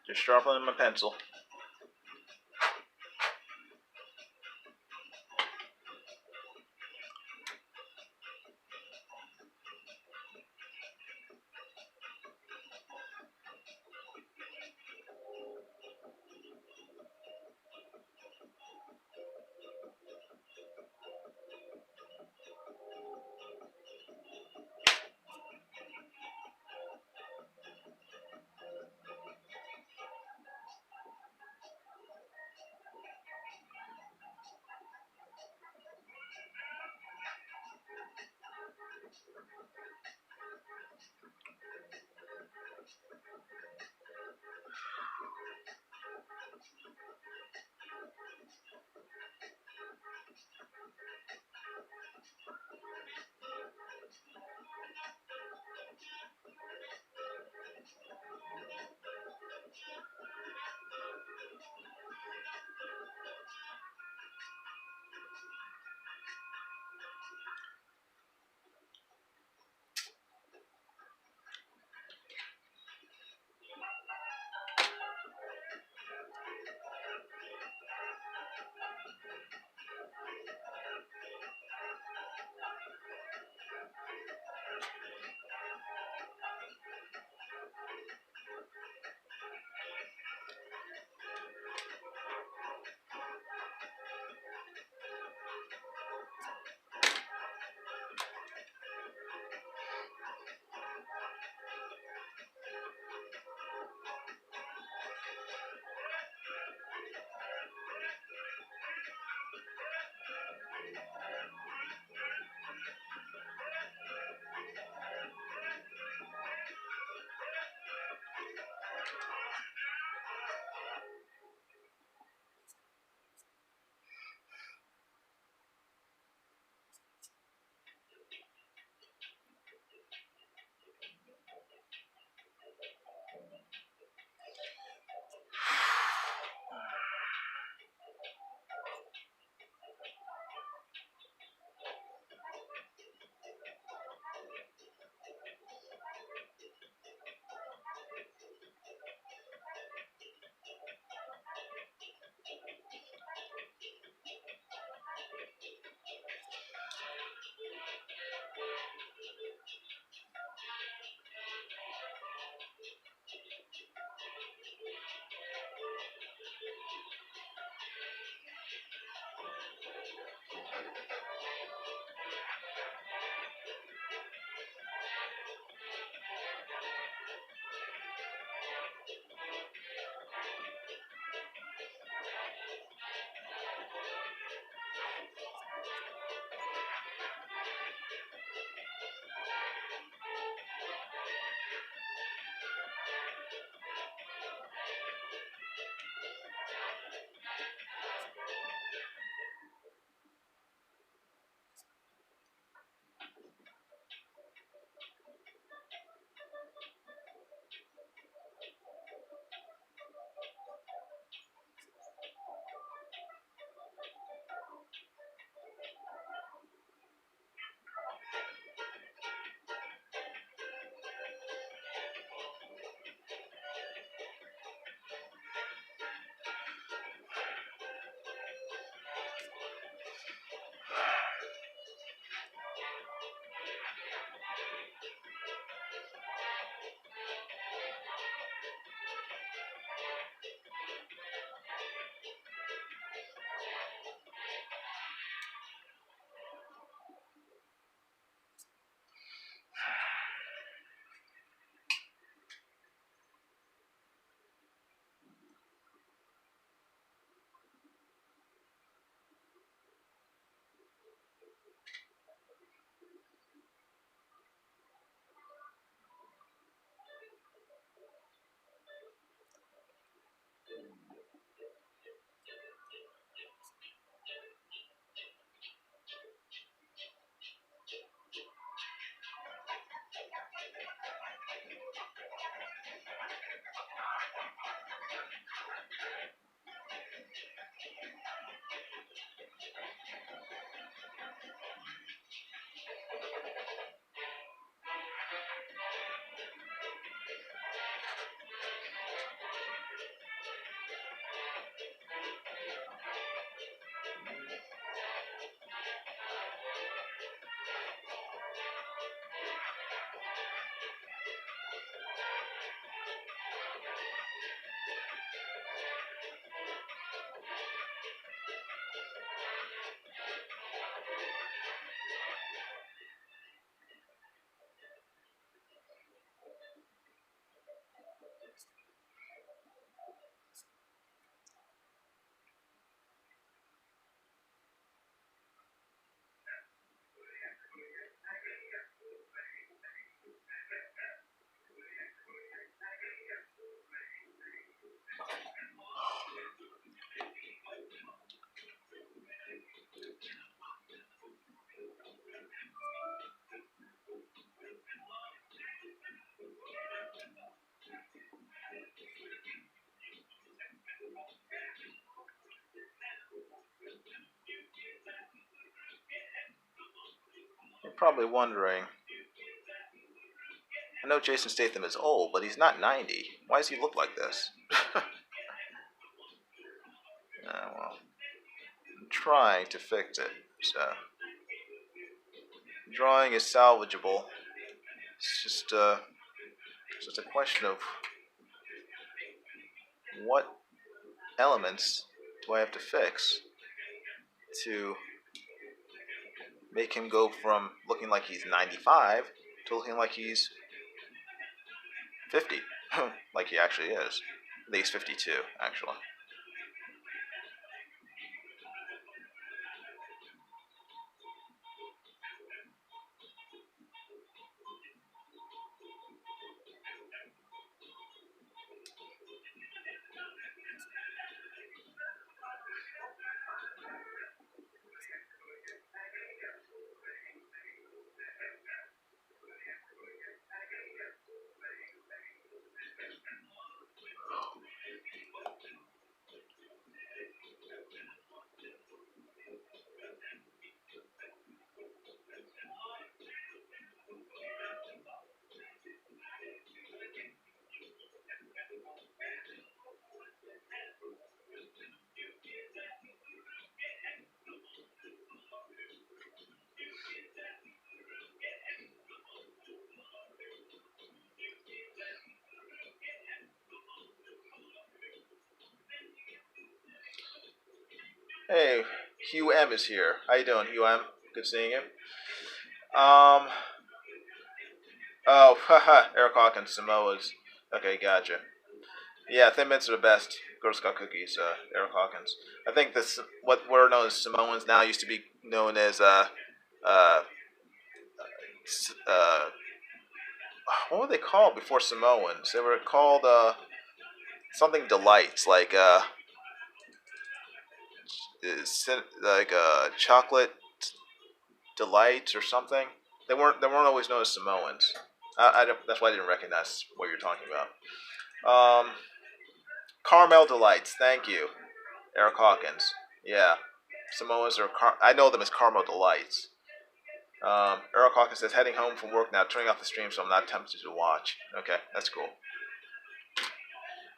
S1: Just sharpening my pencil. probably wondering, I know Jason Statham is old, but he's not 90. Why does he look like this? Well, I'm trying to fix it. So, drawing is salvageable. It's just a question of what elements do I have to fix to make him go from looking like he's 95 to looking like he's 50, like he actually is. I think he's 52, actually. Hey, Hugh M is here. How you doing, Hugh M? Good seeing you. Oh, haha, Eric Hawkins, Samoa's. Okay, gotcha. Yeah, Thin Mints are the best. Girl Scout cookies, Eric Hawkins. I think this, what were known as Samoans now used to be known as, uh, uh, what were they called before Samoans? They were called, something delights, like, chocolate delights or something. They weren't always known as Samoans. That's why I didn't recognize what you're talking about. Caramel delights. Thank you, Eric Hawkins. Yeah, Samoans are. I know them as caramel delights. Eric Hawkins says heading home from work now, turning off the stream so I'm not tempted to watch. Okay, that's cool.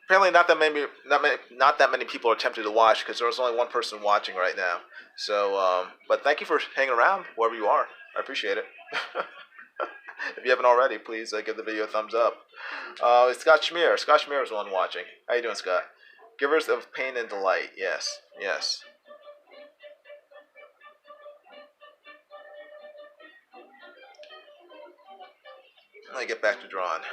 S1: Apparently, not that many people are tempted to watch because there's only one person watching right now. So, but thank you for hanging around wherever you are. I appreciate it. If you haven't already, please give the video a thumbs up. It's Scott Schmear. Scott Schmear is the one watching. How you doing, Scott? Givers of pain and delight. Yes, yes. Let me get back to drawing.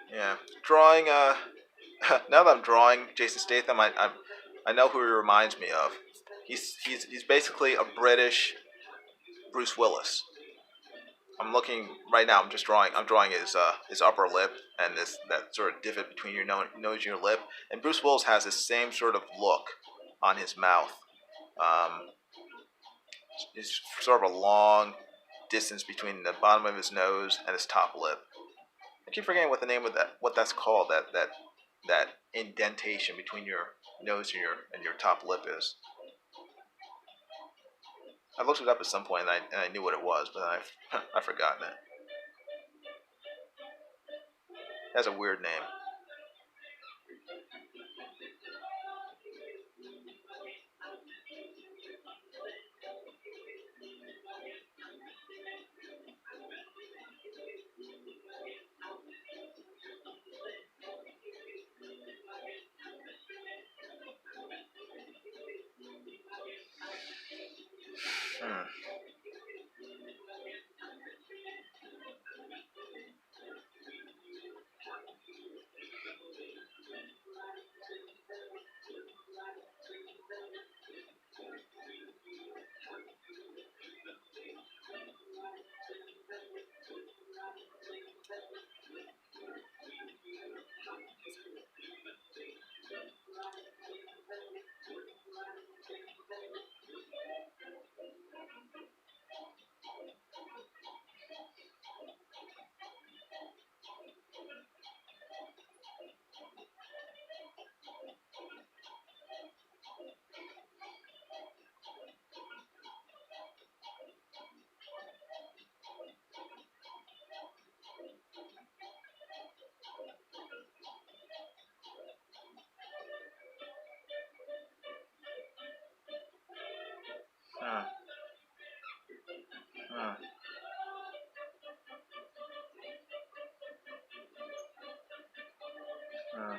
S1: Yeah, drawing. Now that I'm drawing Jason Statham, I know who he reminds me of. He's basically a British Bruce Willis. I'm looking right now. I'm just drawing. I'm drawing his upper lip and that sort of divot between your nose and your lip. And Bruce Willis has this same sort of look on his mouth. It's sort of a long distance between the bottom of his nose and his top lip. I keep forgetting what the name of what that's called. That indentation between your nose and your top lip is. I looked it up at some point and I knew what it was, but I've forgotten it. It has a weird name. Uh,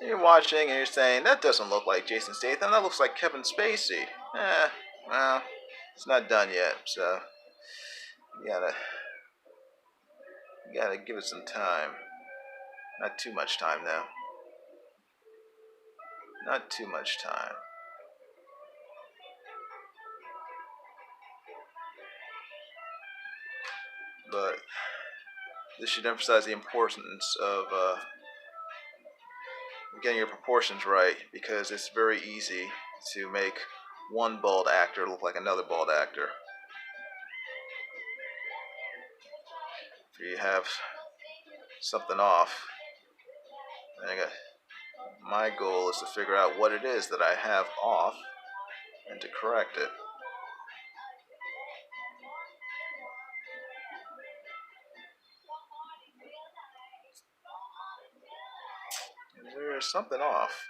S1: You're watching and you're saying, that doesn't look like Jason Statham, that looks like Kevin Spacey. Well, it's not done yet, so you gotta give it some time. Not too much time though. Not too much time. But this should emphasize the importance of getting your proportions right, because it's very easy to make one bald actor look like another bald actor. If you have something off, my goal is to figure out what it is that I have off and to correct it. There is something off.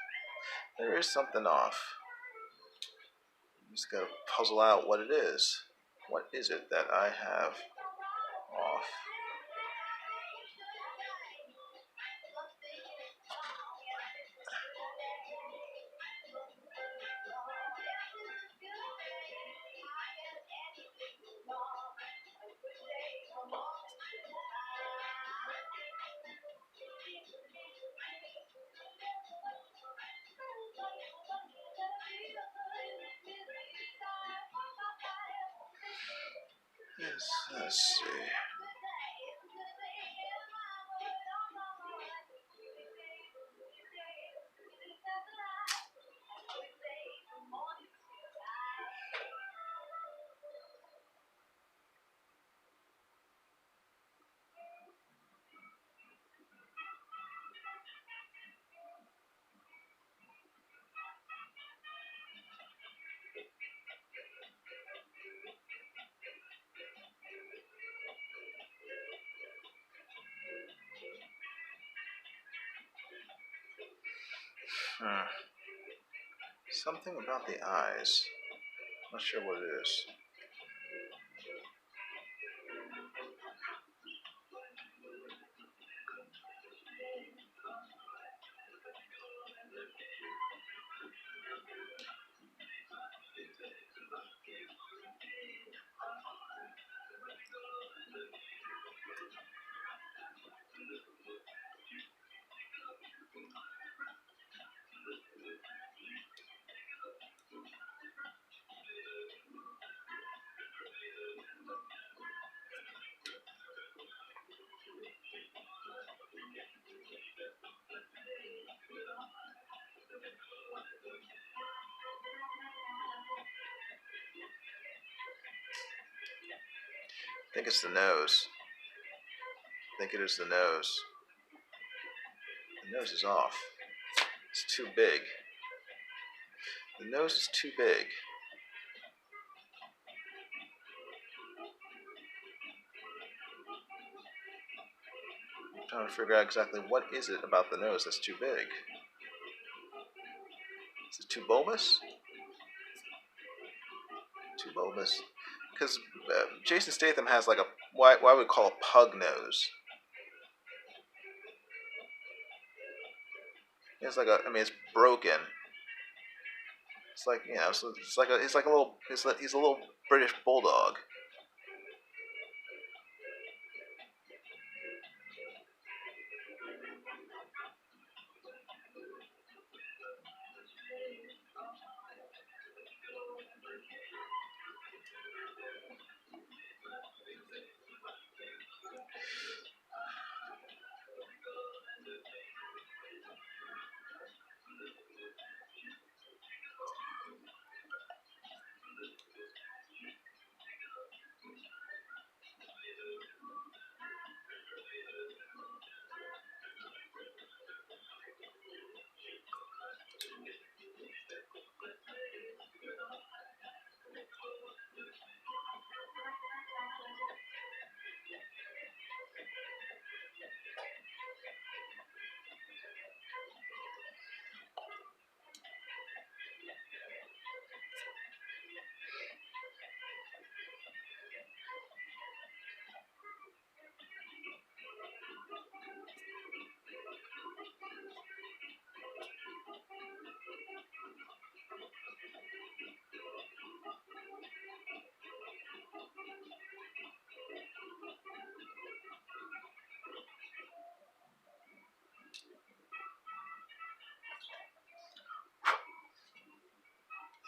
S1: There is something off. You just gotta puzzle out what it is. What is it that I have off? Yes, let's see. Something about the eyes. Not sure what it is. I think it's the nose. I think it is the nose. The nose is off. It's too big. The nose is too big. I'm trying to figure out exactly what is it about the nose that's too big. Is it too bulbous? Too bulbous? Because Jason Statham has like a, what I would call a pug nose. It's like it's broken. It's like, he's like a little, he's a little British bulldog.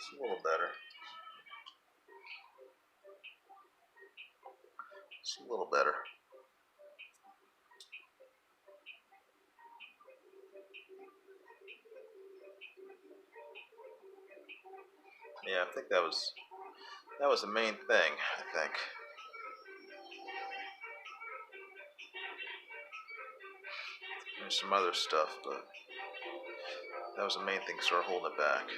S1: It's a little better. It's a little better. Yeah, I think that was the main thing, I think. There's some other stuff, but that was the main thing, sort of holding it back.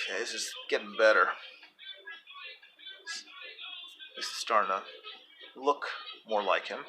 S1: Okay, this is getting better. This is starting to look more like him.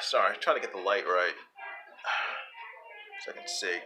S1: Sorry, trying to get the light right so I can see.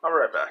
S1: I'll be right back.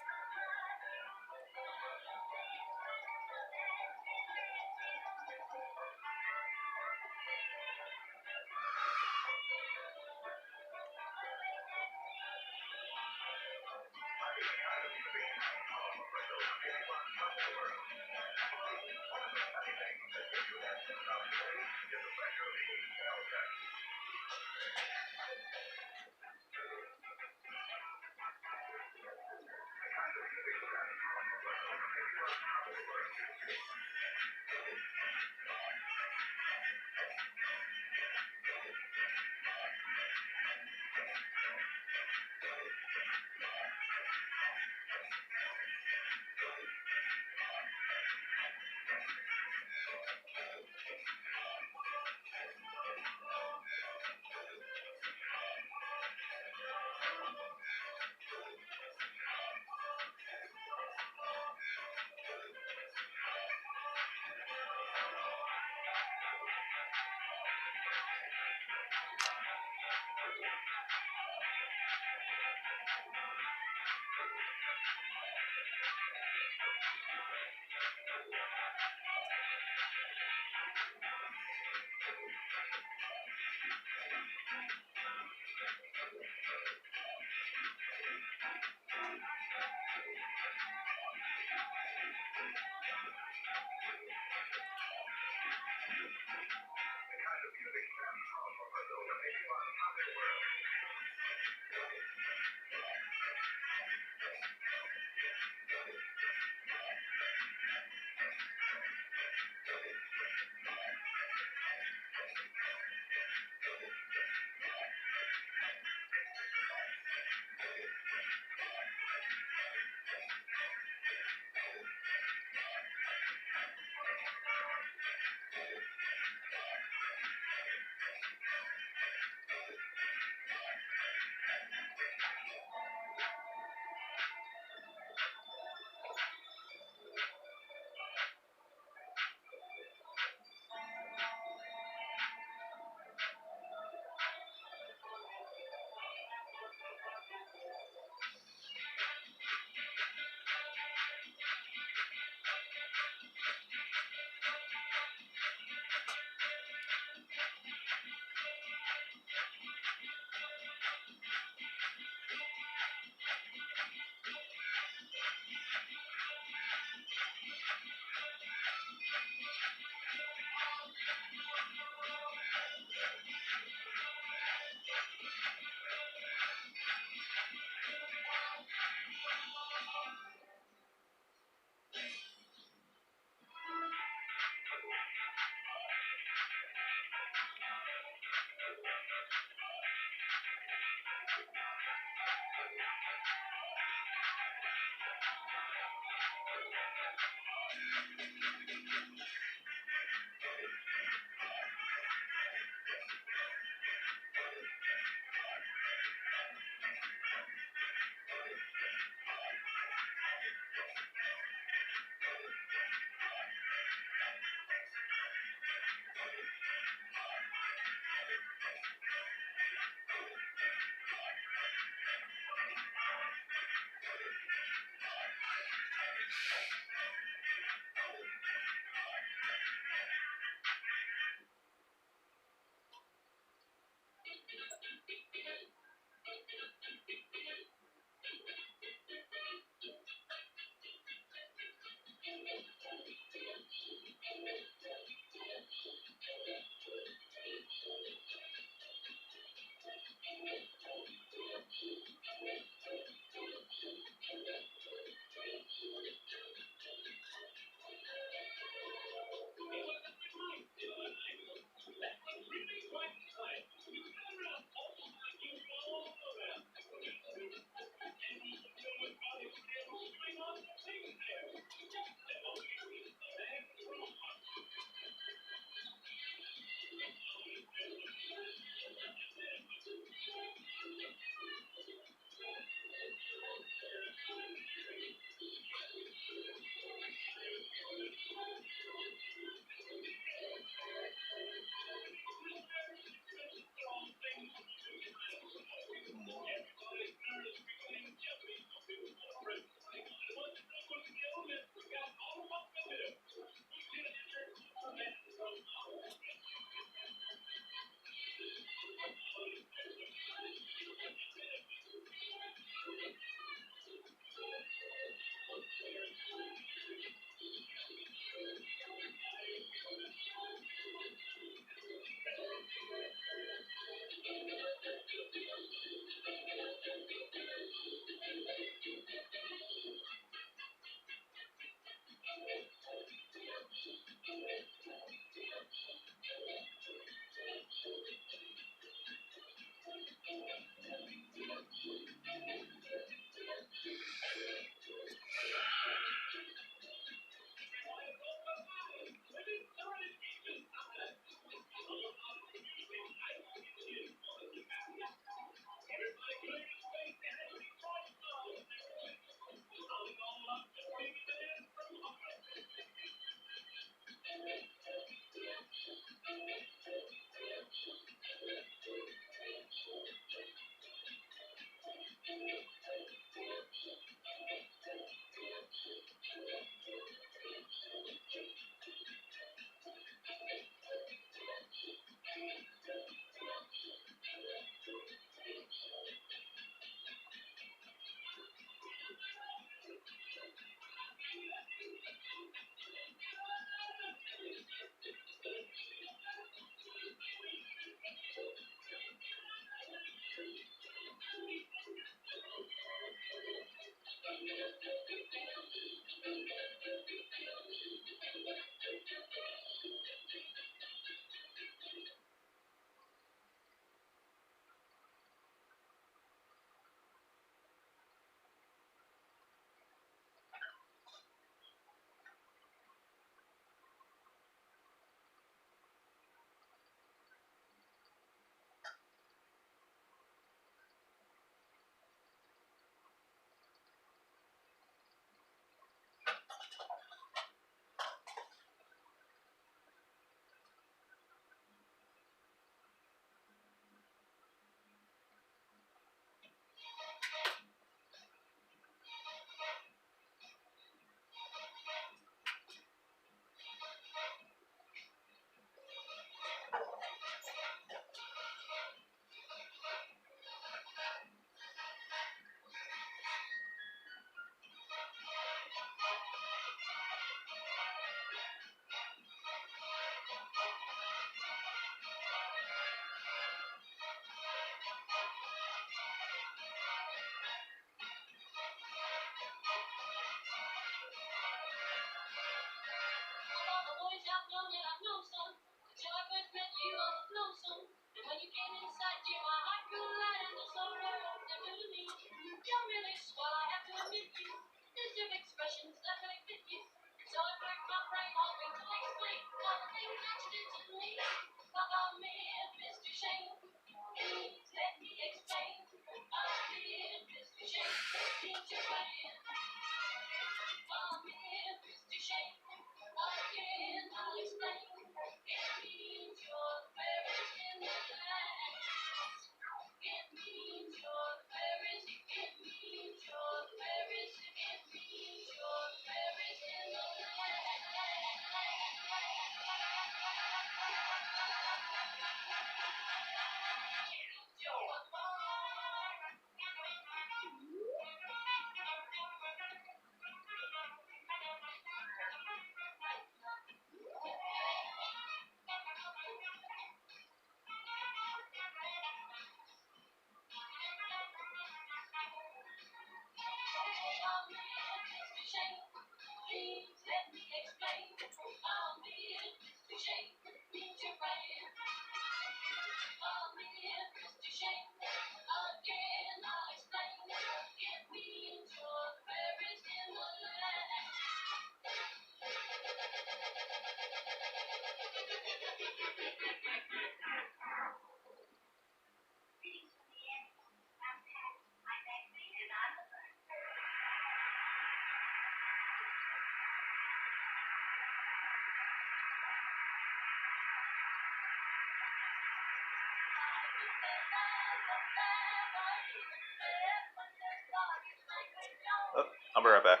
S1: Oh, I'll be right back.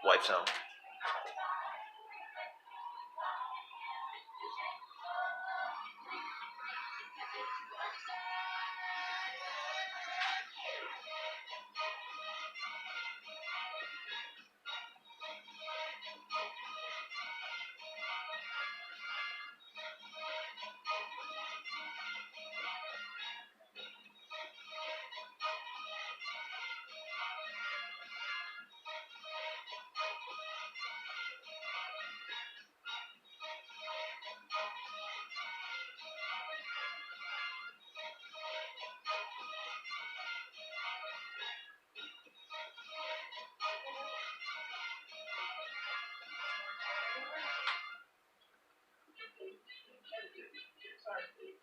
S1: Wife's home.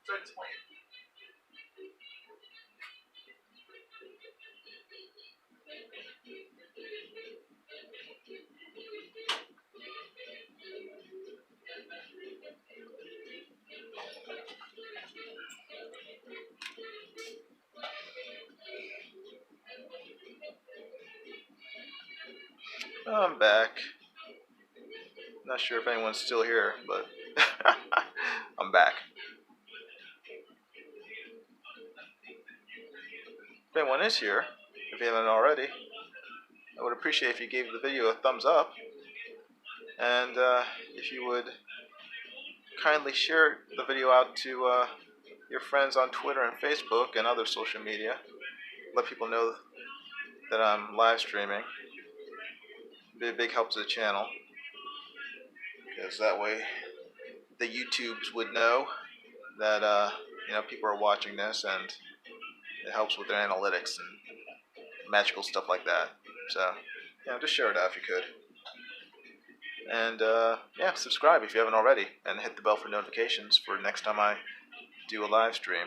S1: Sorry, disappointed. I'm back. Not sure if anyone's still here, but I'm back. If anyone is here, if you haven't already, I would appreciate if you gave the video a thumbs up, and if you would kindly share the video out to your friends on Twitter and Facebook and other social media. Let people know that I'm live streaming. It'd be a big help to the channel, because that way the YouTubes would know that people are watching this, and it helps with their analytics and magical stuff like that. So just share it out if you could. And subscribe if you haven't already, and hit the bell for notifications for next time I do a live stream.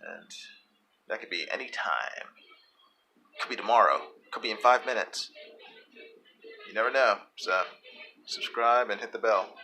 S1: And that could be any time. Could be tomorrow. Could be in 5 minutes. You never know. So subscribe and hit the bell.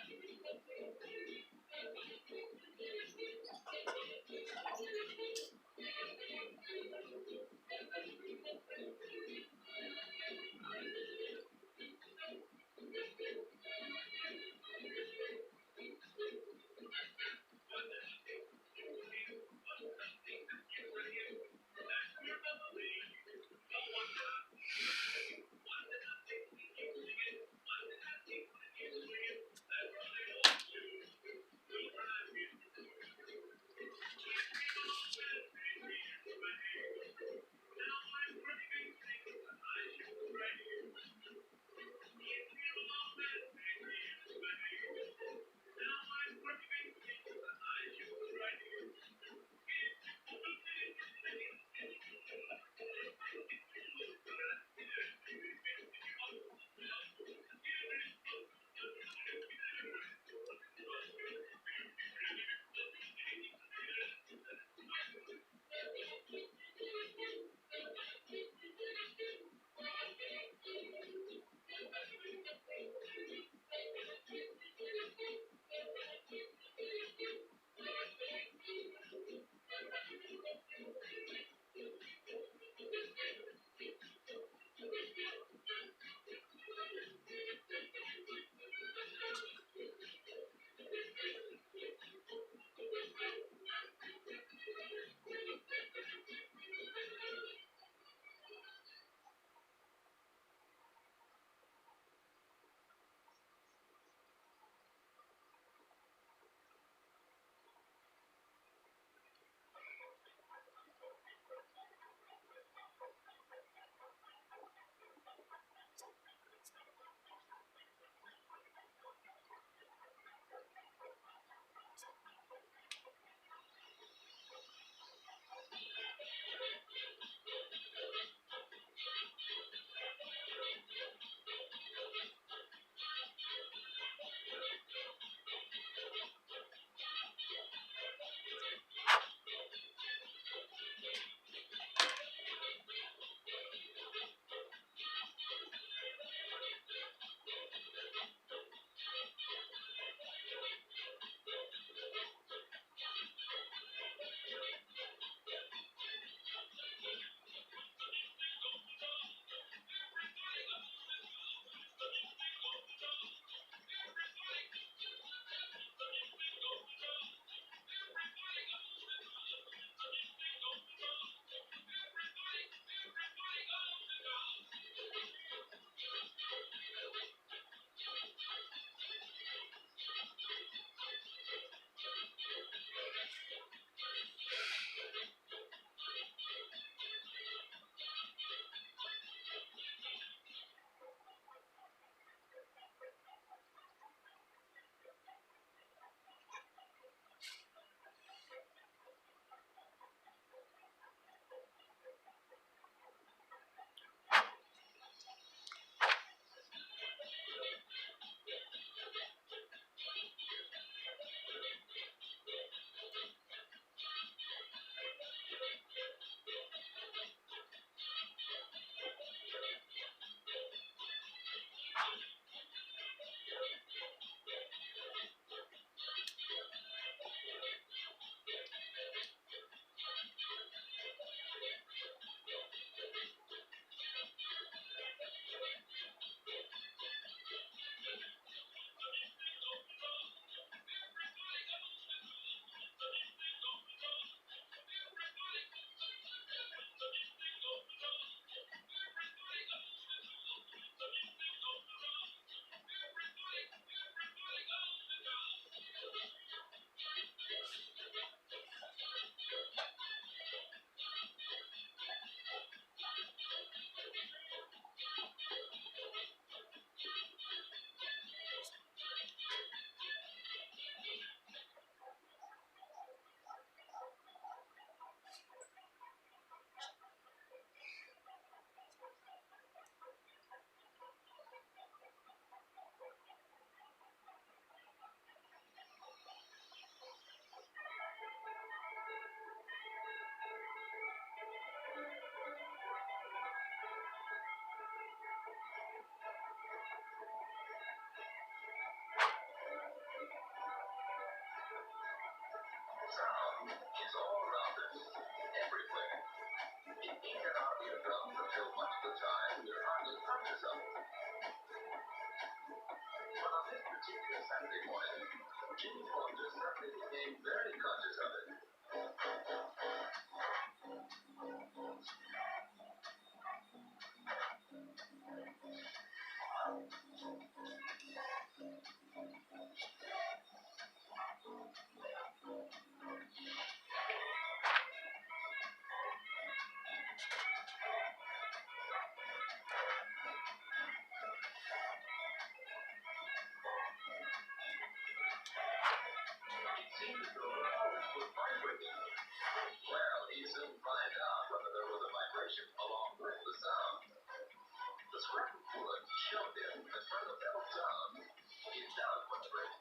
S2: Sound is all around us, everywhere. It ain't an audio drum until much of the time you're hardly conscious of it. But on this particular Saturday morning, Jimmy Foster suddenly became very conscious of it. It seemed as though the house was vibrating. Well, he soon find out whether there was a vibration along with the sound. The scrap of wood showed him that where the bell sounds, it does vibrate.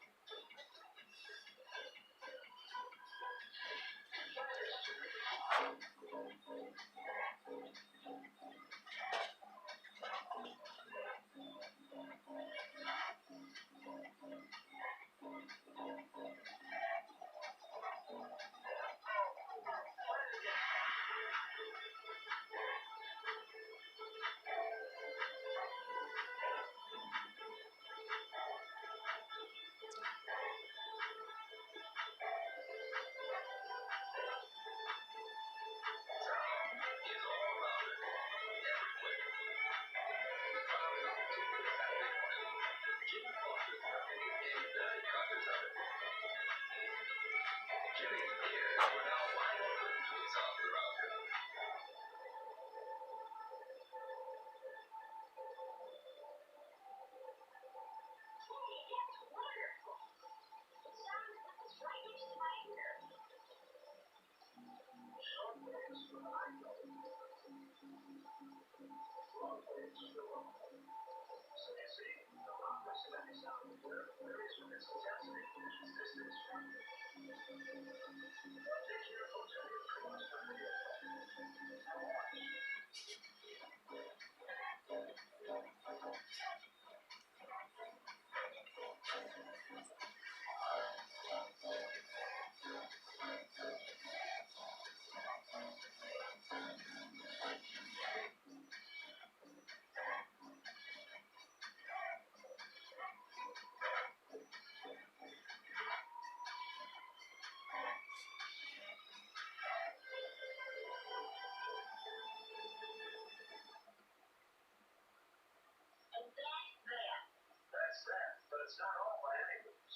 S2: That's that, but it's not all by any means.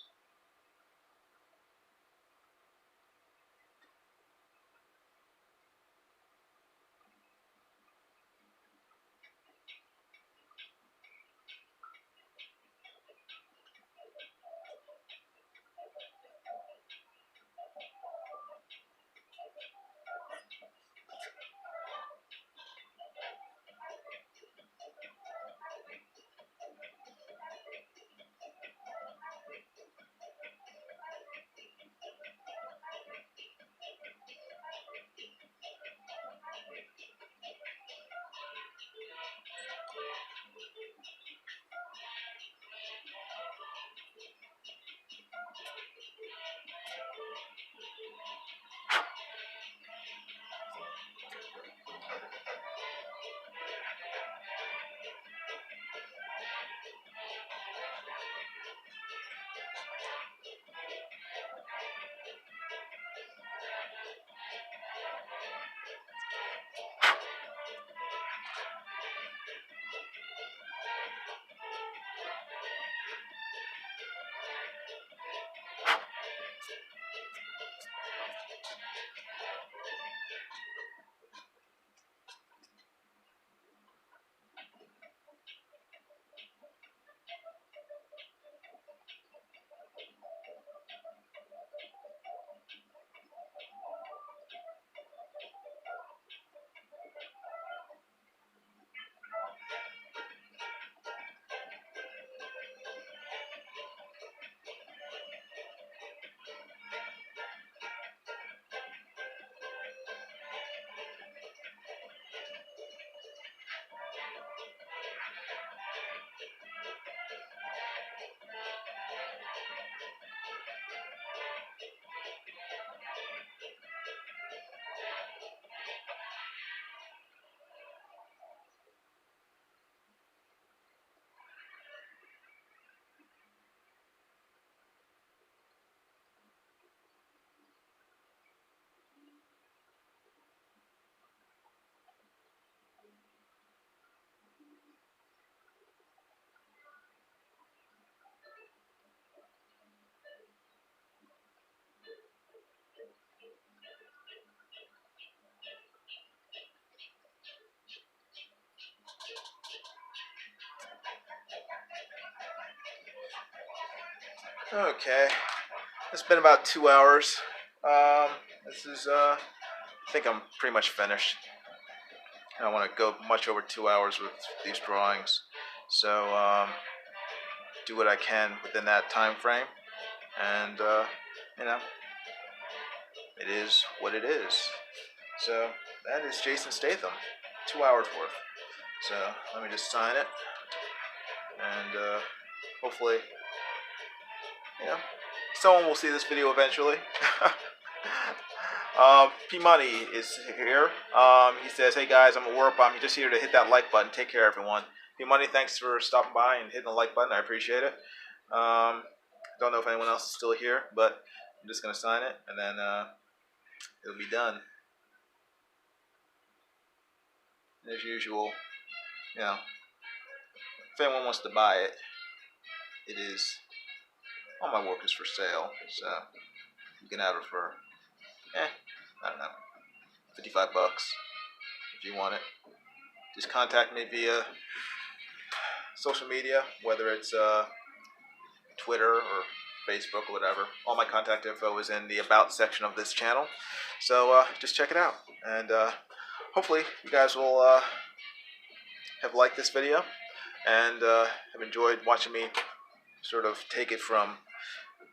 S1: Okay, it's been about 2 hours. This is I think I'm pretty much finished. I don't want to go much over 2 hours with these drawings, so do what I can within that time frame, and you know, it is what it is. So that is Jason Statham, 2 hours worth. So let me just sign it, and hopefully, you know, someone will see this video eventually. P Money is here. He says, "Hey guys, I'm at work, but I'm just here to hit that like button. Take care, everyone." P Money, thanks for stopping by and hitting the like button. I appreciate it. Don't know if anyone else is still here, but I'm just gonna sign it, and then it'll be done. As usual, you know, if anyone wants to buy it, it is. All my work is for sale, so you can have it for, I don't know, $55 if you want it. Just contact me via social media, whether it's Twitter or Facebook or whatever. All my contact info is in the About section of this channel, so just check it out. And hopefully you guys will have liked this video and have enjoyed watching me sort of take it from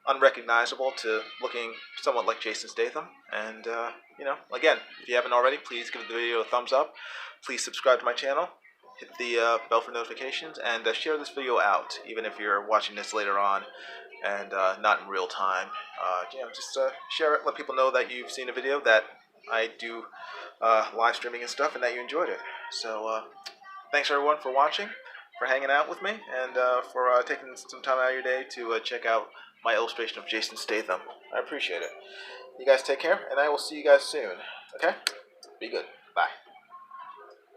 S1: unrecognizable to looking somewhat like Jason Statham. And you know, again, if you haven't already, please give the video a thumbs up. Please subscribe to my channel, hit the bell for notifications, and share this video out, even if you're watching this later on and not in real time. You know, just share it, let people know that you've seen a video, that I do live streaming and stuff, and that you enjoyed it. So thanks everyone for watching, for hanging out with me, and for taking some time out of your day to check out my illustration of Jason Statham. I appreciate it. You guys take care, and I will see you guys soon. Okay? Be good. Bye.